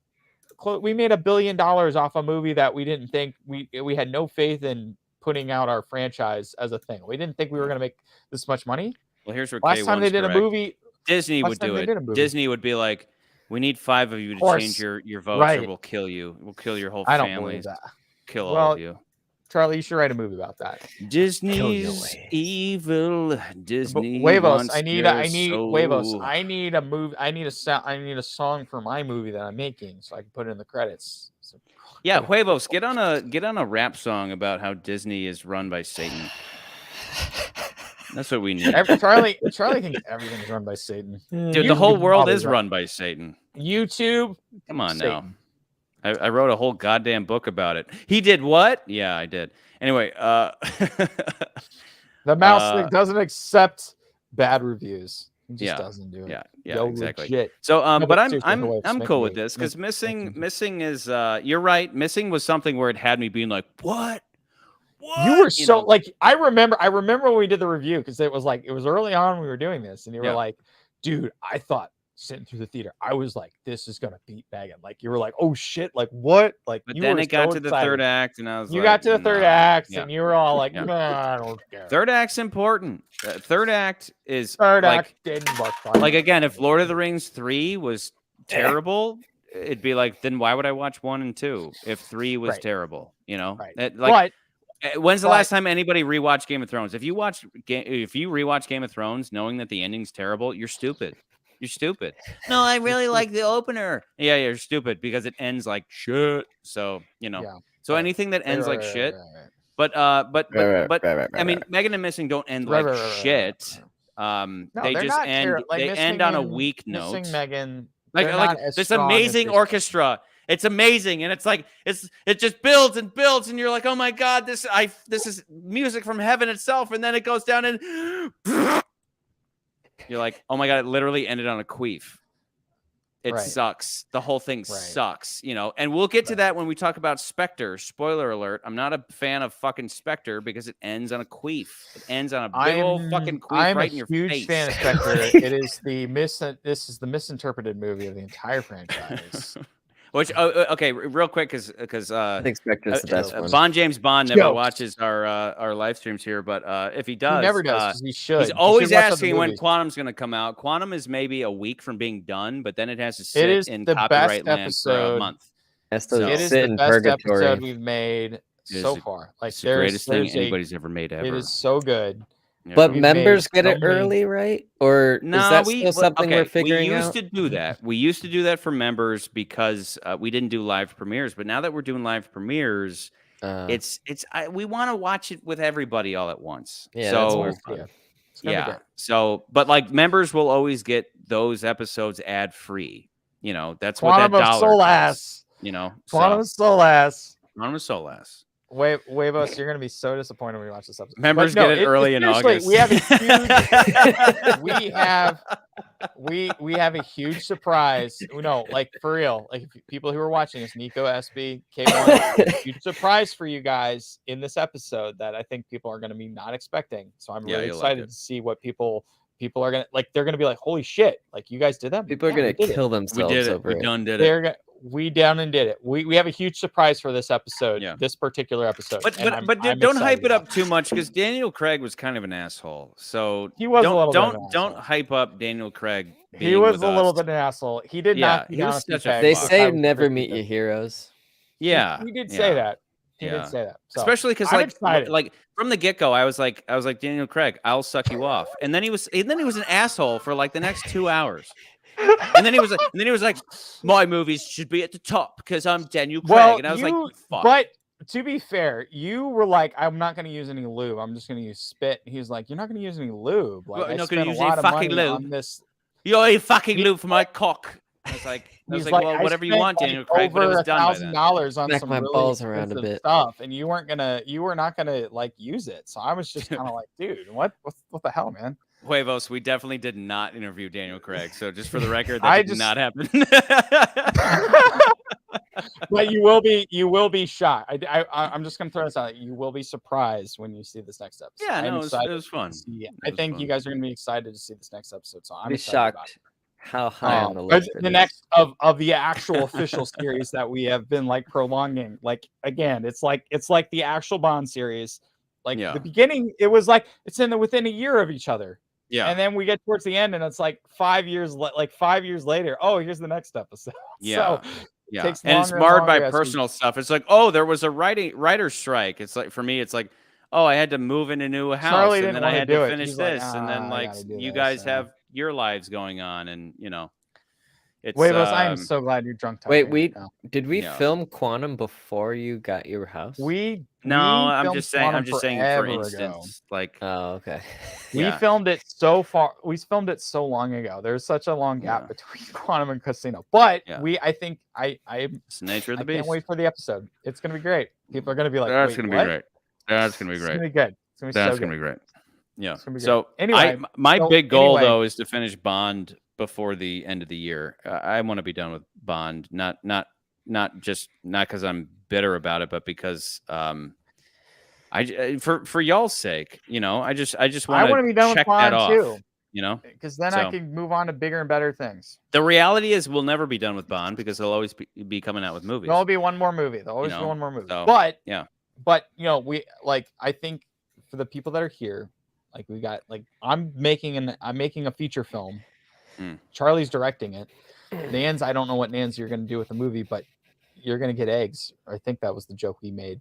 $1 billion off a movie that we didn't think we had no faith in putting out our franchise as a thing. We didn't think we were going to make this much money. Well, here's where last time they did a movie, Disney would do it. Disney would be like, we need 5 of you to change your votes, or we'll kill you. We'll kill your whole family. I don't believe that. Kill all of you. Charlie, you should write a movie about that. Disney's evil. Disney. Huevos. I need Huevos. I need a movie. I need a song for my movie that I'm making, so I can put it in the credits. So, yeah, Huevos. Get on a rap song about how Disney is run by Satan. That's what we need. Charlie thinks everything's run by Satan. Dude, the whole world is run by Satan. YouTube. Come on now. I wrote a whole goddamn book about it. He did what? Yeah, I did. Anyway, the mouse doesn't accept bad reviews. He just doesn't do it. Yeah, exactly. Legit. So, but I'm cool with this because missing is you're right. Missing was something where it had me being like, what? You were so like I remember when we did the review because it was early on when we were doing this, and you were like, dude, I thought sitting through the theater, I was like, this is gonna beat Megan. Like you were like, oh shit, like what? Like but then it got to the third act, and I was got to the third act, and you were all like, no, I don't care. Third act's important. Third act is act didn't work fine. Like again, if Lord of the Rings 3 was terrible, it'd be like, then why would I watch 1 and 2 if 3 was terrible? You know, when's the last time anybody rewatched Game of Thrones? If you rewatch Game of Thrones knowing that the ending's terrible, you're stupid. You're stupid. No, I really like the opener. Yeah, you're stupid because it ends like shit. So, so anything that ends like shit. But I mean, Megan and Missing don't end like shit. They just end. They end on a weak note. Missing Megan, like this amazing orchestra. It's amazing, and it's like it just builds and builds, and you're like, oh my god, this is music from heaven itself, and then it goes down and. You're like, oh my god, it literally ended on a queef. It sucks. The whole thing sucks, and we'll get to that when we talk about Spectre. Spoiler alert. I'm not a fan of fucking Spectre because it ends on a queef. It ends on a big old fucking queef right in your face. I'm a huge fan of Spectre. This is the misinterpreted movie of the entire franchise. Which okay, real quick, because I think Spectre's the best one. Bond James Bond never watches our live streams here, but if he does, he never does. He should. He's always asking when Quantum's going to come out. Quantum is maybe a week from being done, but then it has to sit in copyright land for a month. It is the best episode we've made so far. Like it's the greatest thing anybody's ever made ever. It is so good. But members get it early, right? Or is that still something we're figuring out? We used to do that. We used to do that for members because we didn't do live premieres. But now that we're doing live premieres, we want to watch it with everybody all at once. Yeah, that's more fun. So, but like members will always get those episodes ad free. That's Quantum what that dollar Solace. Quantum Solace. Quantum Solace. Huevos, you're gonna be so disappointed when you watch this episode. Members get it early in August. We have a huge, we have a huge surprise. No, like for real. Like people who are watching this, Nico, SB, K1, huge surprise for you guys in this episode that I think people are gonna be not expecting. So I'm really excited to see what people are gonna like. They're gonna be like, "Holy shit! Like you guys did that." People are gonna kill themselves. We did it. Over we done did it. We down and did it. We have a huge surprise for this episode, this particular episode. But don't hype it up too much because Daniel Craig was kind of an asshole. So he was don't hype up Daniel Craig. He was a little bit an asshole. He did not. They say never meet your heroes. Yeah, he did say that. He did say that. So, especially because like from the get-go, I was like Daniel Craig, I'll suck you off. And then he was an asshole for like the next 2 hours. And then he was like, my movies should be at the top because I'm Daniel Craig. And I was like, fuck. But to be fair, you were like, I'm not going to use any lube. I'm just going to use spit. He was like, you're not going to use any lube. Like, Well, I not spent gonna a use any lot of fucking money lube. on this. You ain't fucking lube for my cock. I was like, well, whatever you want, Daniel Craig, but it was done by then. $1,000 on Smack some my really balls around a expensive bit. stuff, and you were not gonna like use it. So I was just kind of like, dude, what the hell, man? Huevos, we definitely did not interview Daniel Craig. So just for the record, that did not happen. But you will be shocked. I'm just gonna throw this out. You will be surprised when you see this next episode. Yeah, no, it was fun. I think you guys are gonna be excited to see this next episode. So I'm shocked about it. how high on the list. The next of the actual official series that we have been like prolonging. Like again, it's like the actual Bond series. Like the beginning, it was like it's within a year of each other. Yeah. And then we get towards the end, and it's like 5 years later. Oh, here's the next episode. Yeah. So, yeah. And it's marred by personal stuff. It's like, oh, there was a writer's strike. It's like, for me, it's like, oh, I had to move in a new house, Charlie and then I had to finish this, like, and then like you guys have your lives going on, and it's. Wait, I am so glad you're drunk. Wait, did we film Quantum before you got your house? I'm just saying, for instance, like. Oh, okay. We filmed it so far. We filmed it so long ago. There's such a long gap between Quantum and Casino. But I think it's the nature of the beast. I can't wait for the episode. It's gonna be great. People are gonna be like, that's gonna be great. That's gonna be great. It's gonna be good. That's gonna be great. Yeah. So anyway, my big goal though is to finish Bond before the end of the year. I want to be done with Bond, not because I'm bitter about it, but because for y'all's sake, I just want to be done with Bond too. Because then I can move on to bigger and better things. The reality is we'll never be done with Bond because they'll always be coming out with movies. There'll be one more movie. There'll always be one more movie. So, but we I think for the people that are here, like we got I'm making a feature film. Charlie's directing it. Nans, I don't know what Nans you're going to do with the movie, but you're going to get eggs. I think that was the joke we made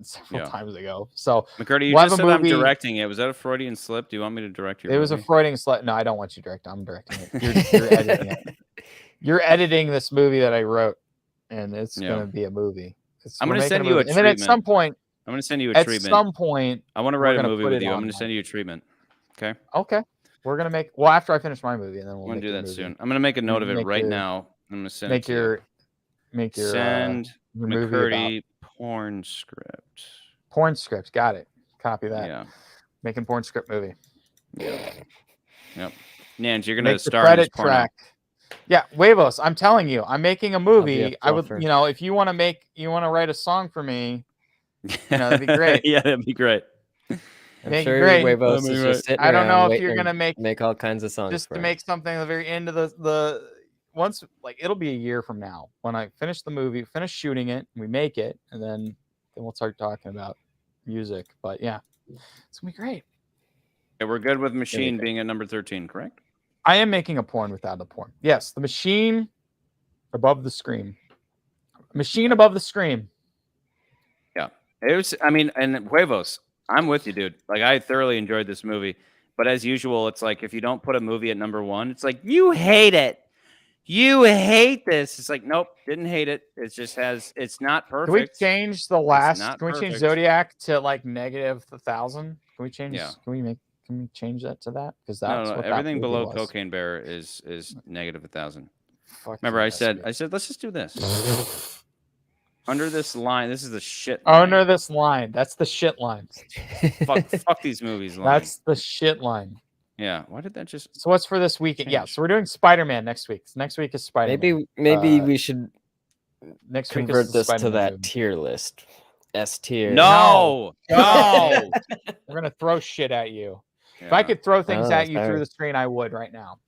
several times ago. So McCurdy, you just said I'm directing it. Was that a Freudian slip? Do you want me to direct your movie? It was a Freudian slip. No, I don't want you to direct. I'm directing it. You're editing it. You're editing this movie that I wrote, and it's going to be a movie. I'm going to send you a treatment. And then at some point, I'm going to send you a treatment. At some point, I want to write a movie with you. I'm going to send you a treatment. Okay. Okay. We're going to make, after I finish my movie, and then we'll do that soon. I'm going to make a note of it right now. I'm going to send it to you. Send McCurdy porn script. Porn script. Got it. Copy that. Yeah. Making porn script movie. Yeah. Yep. Nans, you're going to start credit track. Yeah, Huevos, I'm telling you, I'm making a movie. I would, if you want to write a song for me, that'd be great. Yeah, that'd be great. I'm sure Huevos is just sitting I don't know if you're gonna make all kinds of songs. Just to make something at the very end of the once, it'll be a year from now when I finish the movie, finish shooting it, we make it, and then we'll start talking about music. But yeah, it's gonna be great. Yeah, we're good with Machine being at number 13, correct? I am making a porn without a porn. Yes, the Machine above the Scream. Machine above the Scream. Yeah, it was. I mean, and Huevos. I'm with you, dude. I thoroughly enjoyed this movie. But as usual, it's like if you don't put a movie at number 1, it's like, you hate it. You hate this. It's like, nope, didn't hate it. It just it's not perfect. Can we change the last? Can we change Zodiac to negative 1,000? Can we change? Yeah. Can we change that to that? Because that's what everything below Cocaine Bear is negative 1,000. Remember, I said, let's just do this. Under this line, this is the shit line. Under this line. That's the shit line. fuck these movies line. That's the shit line. Yeah. Why did that just... So what's for this weekend? Yeah, so we're doing Spider-Man next week. Next week is Spider-Man. Maybe we should convert this to that tier list. S tier. No. We're going to throw shit at you. Yeah. If I could throw things at you through the screen, I would right now.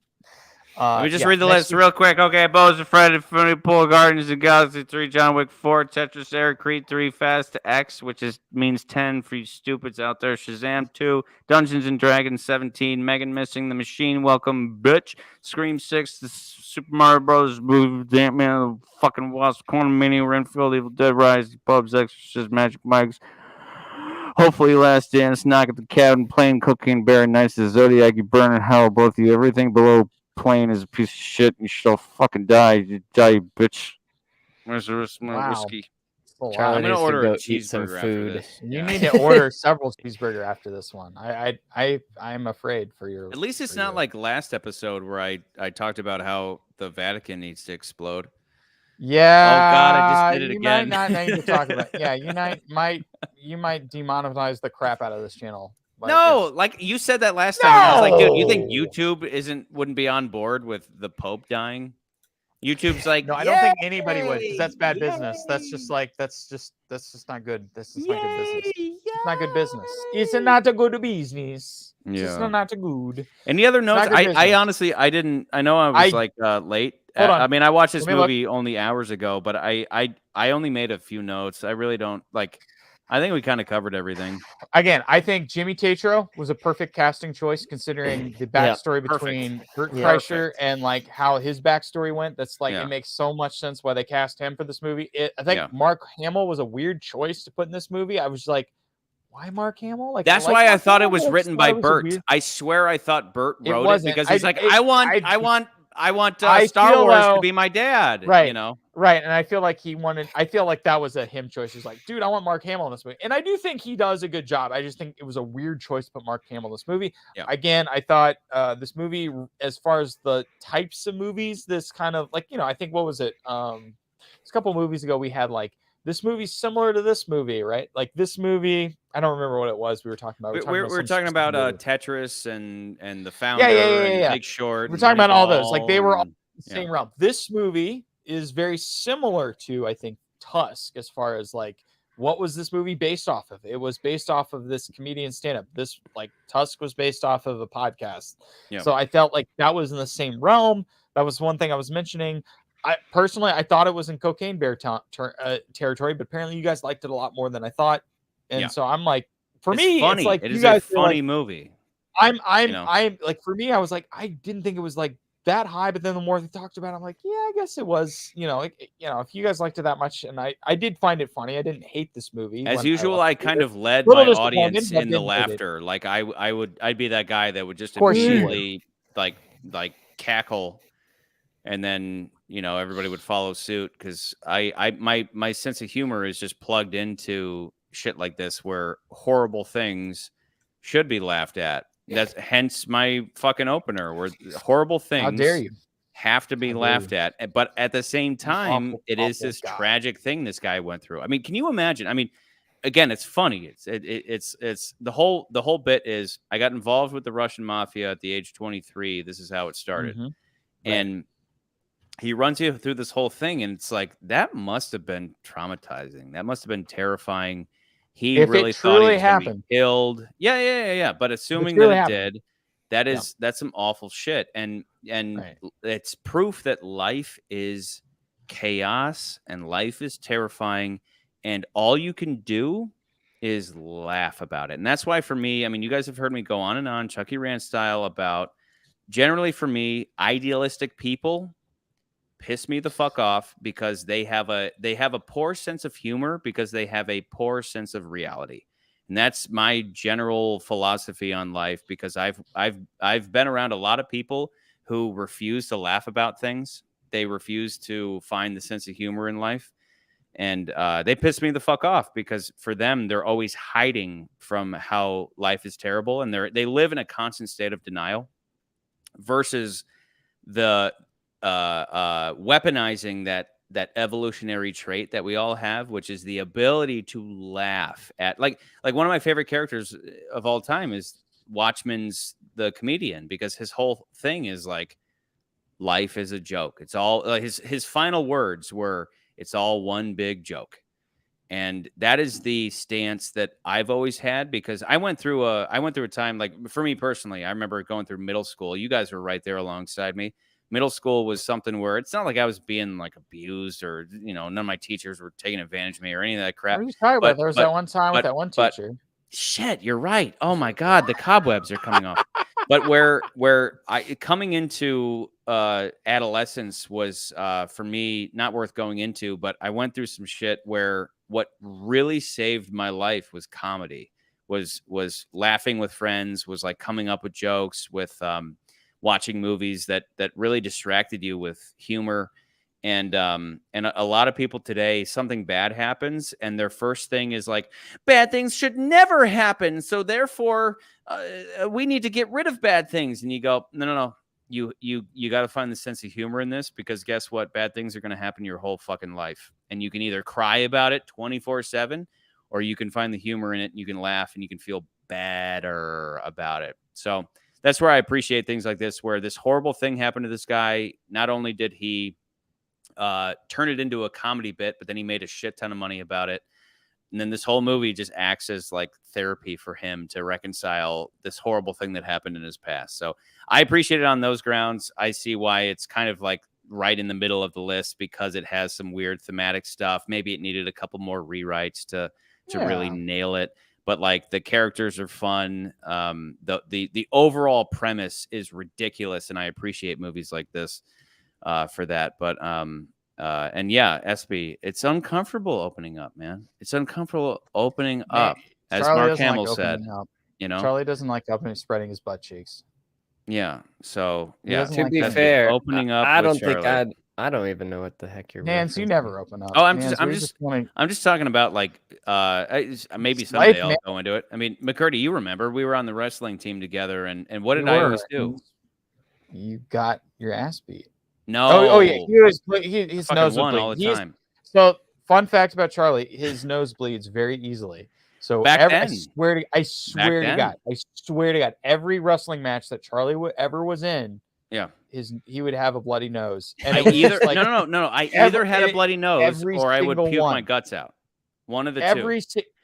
Let me just read the list real quick. Okay, Beau Is Afraid, Infinity Pool, Guardians of the Galaxy 3, John Wick 4, Tetris, Air, Creed 3, Fast X, which means 10 for you stupids out there, Shazam 2, Dungeons and Dragons 17, Megan Missing, The Machine, Welcome Bitch, Scream 6, the Super Mario Bros. Movie, Ant-Man, fucking Wasp, Quantumania, Renfield, Evil Dead Rise, Pubs, Exorcist, Magic Mike's, hopefully Last Dance, Knock at the Cabin, Plane, Cocaine Bear, Nice as Zodiac, you burn in hell, both of you, everything below Plane is a piece of shit. You should all fucking die. You die, you bitch. Where's the rest of my whiskey? Charlie I'm gonna needs order to a go eat some cheeseburger after food. this. You need to order several cheeseburger after this one. I'm afraid for your. At least it's not like last episode where I talked about how the Vatican needs to explode. Yeah. Oh God, I just did it you again. might not need to talk about. Yeah, you might demonetize the crap out of this channel. No, like you said that last time, and I was like, dude, you think YouTube wouldn't be on board with the Pope dying? YouTube's like, no, I don't think anybody would, because that's bad business. That's just not good. That's just not good business. It's not good business. It's not a good business. It's just not a good. Any other notes? I honestly, I didn't. I know I was late. Hold on. I mean, I watched this movie only hours ago, but I only made a few notes. I really don't like. I think we kind of covered everything. Again, I think Jimmy Tatro was a perfect casting choice considering the backstory between Bert Kreischer and like how his backstory went. That's like it makes so much sense why they cast him for this movie. I think Mark Hamill was a weird choice to put in this movie. I was like, why Mark Hamill? Like that's why I thought it was written by Bert. I swear I thought Bert wrote it because he's like, I want Star Wars to be my dad. Right. You know. Right. And I feel like I feel like that was a him choice. He's like, dude, I want Mark Hamill in this movie. And I do think he does a good job. I just think it was a weird choice to put Mark Hamill in this movie. Yeah. Again, I thought this movie, as far as the types of movies, this kind of like, I think what was it? A couple movies ago, we had like, this movie's similar to this movie, right? Like this movie, I don't remember what it was we were talking about. We were talking about Tetris and the Founder and Big Short. We're talking about all those. Like they were all in the same realm. This movie is very similar to, I think, Tusk as far as like, what was this movie based off of? It was based off of this comedian stand-up. This like Tusk was based off of a podcast. Yeah. So I felt like that was in the same realm. That was one thing I was mentioning. I thought it was in Cocaine Bear territory, but apparently you guys liked it a lot more than I thought. And so I'm like, it's funny. It's like it is a funny movie. I'm like, for me, I was like, I didn't think it was like that high, but then the more they talked about it, I'm like, yeah, I guess it was, if you guys liked it that much, and I did find it funny. I didn't hate this movie. As usual, I kind of led my audience in the laughter. Like I'd be that guy that would just immediately like cackle, and then everybody would follow suit because my sense of humor is just plugged into shit like this where horrible things should be laughed at. That's hence my fucking opener where horrible things How dare you? have to be laughed at. But at the same time, it is this tragic thing this guy went through. I mean, can you imagine? I mean, again, it's funny. It's the whole bit is I got involved with the Russian mafia at the age of 23. This is how it started. Mm-hmm. And he runs you through this whole thing, and it's like that must have been traumatizing. That must have been terrifying. He really thought he was going to be killed. Yeah. But assuming that it did, that's some awful shit. And it's proof that life is chaos and life is terrifying, and all you can do is laugh about it. And that's why for me, I mean, you guys have heard me go on and on, Chucky Rand style, about generally for me, idealistic people piss me the fuck off because they have a poor sense of humor because they have a poor sense of reality. And that's my general philosophy on life, because I've been around a lot of people who refuse to laugh about things. They refuse to find the sense of humor in life. And they piss me the fuck off because for them, they're always hiding from how life is terrible. And they live in a constant state of denial versus the weaponizing that evolutionary trait that we all have, which is the ability to laugh at like one of my favorite characters of all time is Watchmen's the comedian, because his whole thing is like life is a joke. It's all his final words were, it's all one big joke. And that is the stance that I've always had, because I went through a time, like for me personally, I remember going through middle school. You guys were right there alongside me. Middle school was something where it's not like I was being like abused or, none of my teachers were taking advantage of me or any of that crap. What are you talking about? There was that one time with that one teacher. Shit, you're right. Oh my God, the cobwebs are coming off. But where I coming into adolescence was for me not worth going into, but I went through some shit where what really saved my life was comedy, was laughing with friends, was like coming up with jokes, with watching movies that really distracted you with humor. And a lot of people today, something bad happens, and their first thing is like, bad things should never happen. So therefore, we need to get rid of bad things. And you go, no. You got to find the sense of humor in this, because guess what? Bad things are going to happen your whole fucking life. And you can either cry about it 24/7, or you can find the humor in it and you can laugh and you can feel better about it. So that's where I appreciate things like this, where this horrible thing happened to this guy. Not only did he turn it into a comedy bit, but then he made a shit ton of money about it. And then this whole movie just acts as like therapy for him to reconcile this horrible thing that happened in his past. So I appreciate it on those grounds. I see why it's kind of like right in the middle of the list, because it has some weird thematic stuff. Maybe it needed a couple more rewrites to really nail it. But like the characters are fun. The overall premise is ridiculous, and I appreciate movies like this for that. But and yeah, SB, it's uncomfortable opening up, man. It's uncomfortable opening up, as Charlie Mark Hamill said. You know, Charlie doesn't like spreading his butt cheeks. Yeah. So yeah. To be fair, opening up. I don't think I don't even know what the heck you're. Nance, you never open up. Oh, I'm just talking about like maybe someday I'll go into it. I mean, McCurdy, you remember we were on the wrestling team together, and what did I always do? You got your ass beat. No. Oh yeah, his nose won all the time. So fun fact about Charlie, his nose bleeds very easily. So I swear to God, every wrestling match that Charlie ever was in, he would have a bloody nose. And I either either had a bloody nose or I would puke my guts out. One of the two.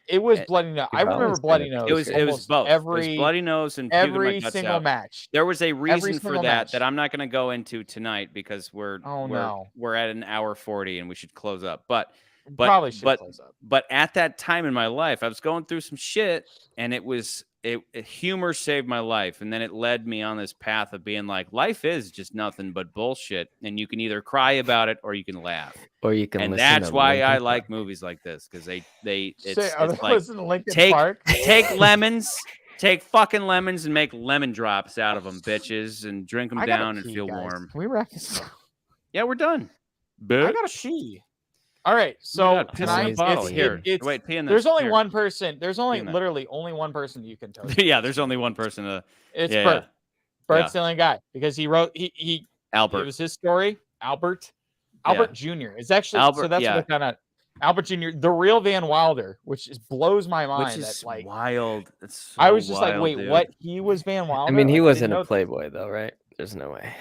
It was bloody nose. I remember bloody nose. It was both. It was bloody nose and puking my guts single out. Match. There was a reason for that I'm not going to go into tonight, because we're at an hour 40 and we should close up. But at that time in my life, I was going through some shit, and humor saved my life. And then it led me on this path of being like, life is just nothing but bullshit. And you can either cry about it or you can laugh. Or you can and listen that's to why Linkin I Park. like movies like this, because it's like take lemons, take fucking lemons and make lemon drops out of them, bitches, and drink them down and feel warm. Can we wrap this up? Yeah, we're done. I gotta pee. All right, so tonight wait, pee in this. There's only one person. There's literally only one person you can toast. Yeah, there's only one person. It's Bert. Bert's the only guy, because he wrote Albert. It was his story. Albert Jr. It's actually Albert, so that's what kind of Albert Jr. The real Van Wilder, which blows my mind. Which is wild. It's so I was just wild, like, wait, dude. what? He was Van Wilder. I mean, he wasn't a playboy though, right? There's no way.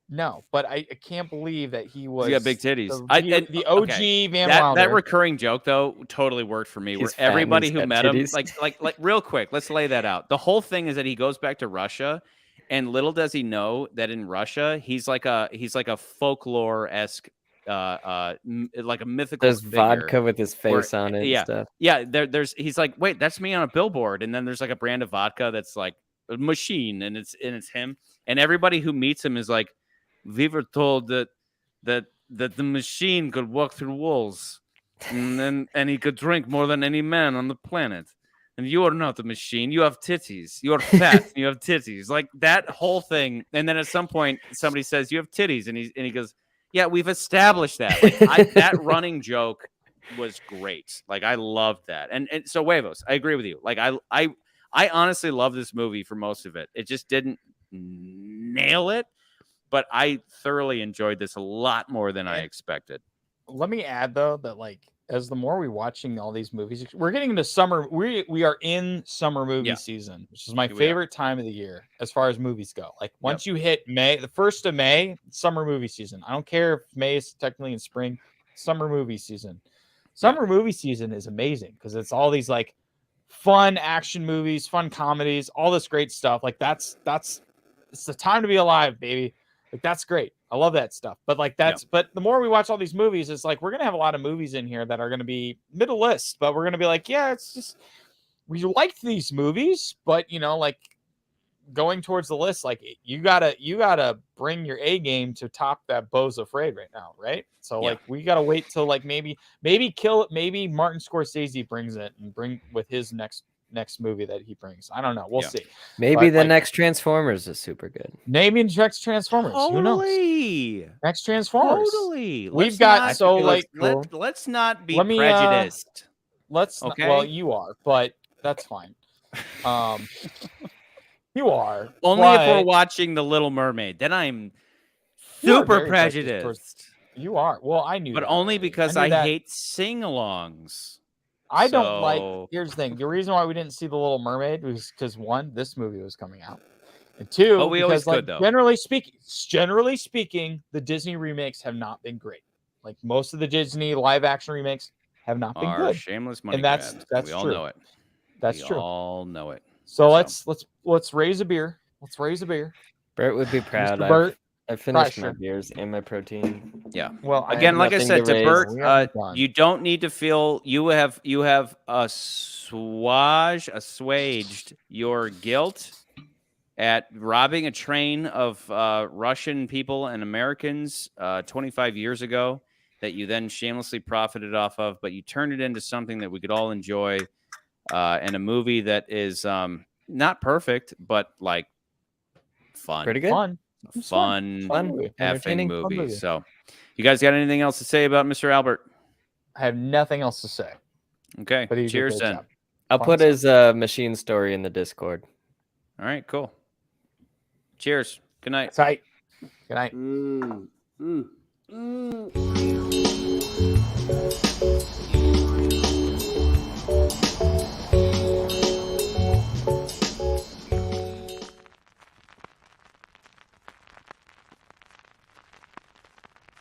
No, but I can't believe that he was. He got big titties. The OG Van Wilder. That recurring joke though totally worked for me. Where everybody who met him, like real quick, let's lay that out. The whole thing is that he goes back to Russia, and little does he know that in Russia he's like a folklore-esque, like a mythical. There's vodka with his face on it. Yeah, and stuff. Yeah. He's like, wait, that's me on a billboard, and then there's like a brand of vodka that's like a machine, and it's him, and everybody who meets him is like, we were told that the machine could walk through walls, and he could drink more than any man on the planet. And you are not a machine. You have titties. You are fat. And you have titties. Like that whole thing. And then at some point, somebody says, "You have titties," and he goes, "Yeah, we've established that." Like that running joke was great. Like I loved that. And so Huevos, I agree with you. Like I honestly love this movie for most of it. It just didn't nail it. But I thoroughly enjoyed this a lot more than I expected. Let me add though that like as the more we're watching all these movies, we're getting into summer. We are in summer movie season, which is my favorite time of the year as far as movies go. Like once you hit May, the 1st of May, summer movie season. I don't care if May is technically in spring. Summer movie season. Summer movie season is amazing because it's all these like fun action movies, fun comedies, all this great stuff. Like it's the time to be alive, baby. Like that's great. I love that stuff. But like but the more we watch all these movies, it's like we're gonna have a lot of movies in here that are gonna be middle list, but we're gonna be like, yeah, it's just we liked these movies, but you know, like going towards the list, like you gotta bring your A game to top that Beau Is Afraid right now, right? So like we gotta wait till like maybe Martin Scorsese brings it and bring with his next next movie that he brings. I don't know. We'll see. Maybe But, the next Transformers is super good. Naming next Transformers. Who knows? Next Transformers. Totally. We've got let's not be Let me, prejudiced. Okay. Well, you are, but that's fine. You are only if we're watching The Little Mermaid. Then I'm super prejudiced. You are. Well, I knew, but that only already. because I hate sing-alongs. I don't like. Here's the thing: the reason why we didn't see The Little Mermaid was because one, this movie was coming out, and two, we always could, though. Generally speaking, the Disney remakes have not been great. Like most of the Disney live-action remakes have not been good. Shameless money and that's we true. all know it. That's true. We all know it. So let's raise a beer. Let's raise a beer. Bert would be proud. Mr. Bert, I finished my beers and my protein. Yeah. Well, again, like I said to Bert, you don't need to feel you have assuaged your guilt at robbing a train of Russian people and Americans 25 years ago that you then shamelessly profited off of, but you turned it into something that we could all enjoy, and a movie that is not perfect, but like fun. Pretty good. Fun effing movie. movie. So, you guys got anything else to say about Mr. Albert? I have nothing else to say. Okay. But cheers then. I'll put his machine story in the Discord. All right, cool. Cheers. Good night. Tight. Good night.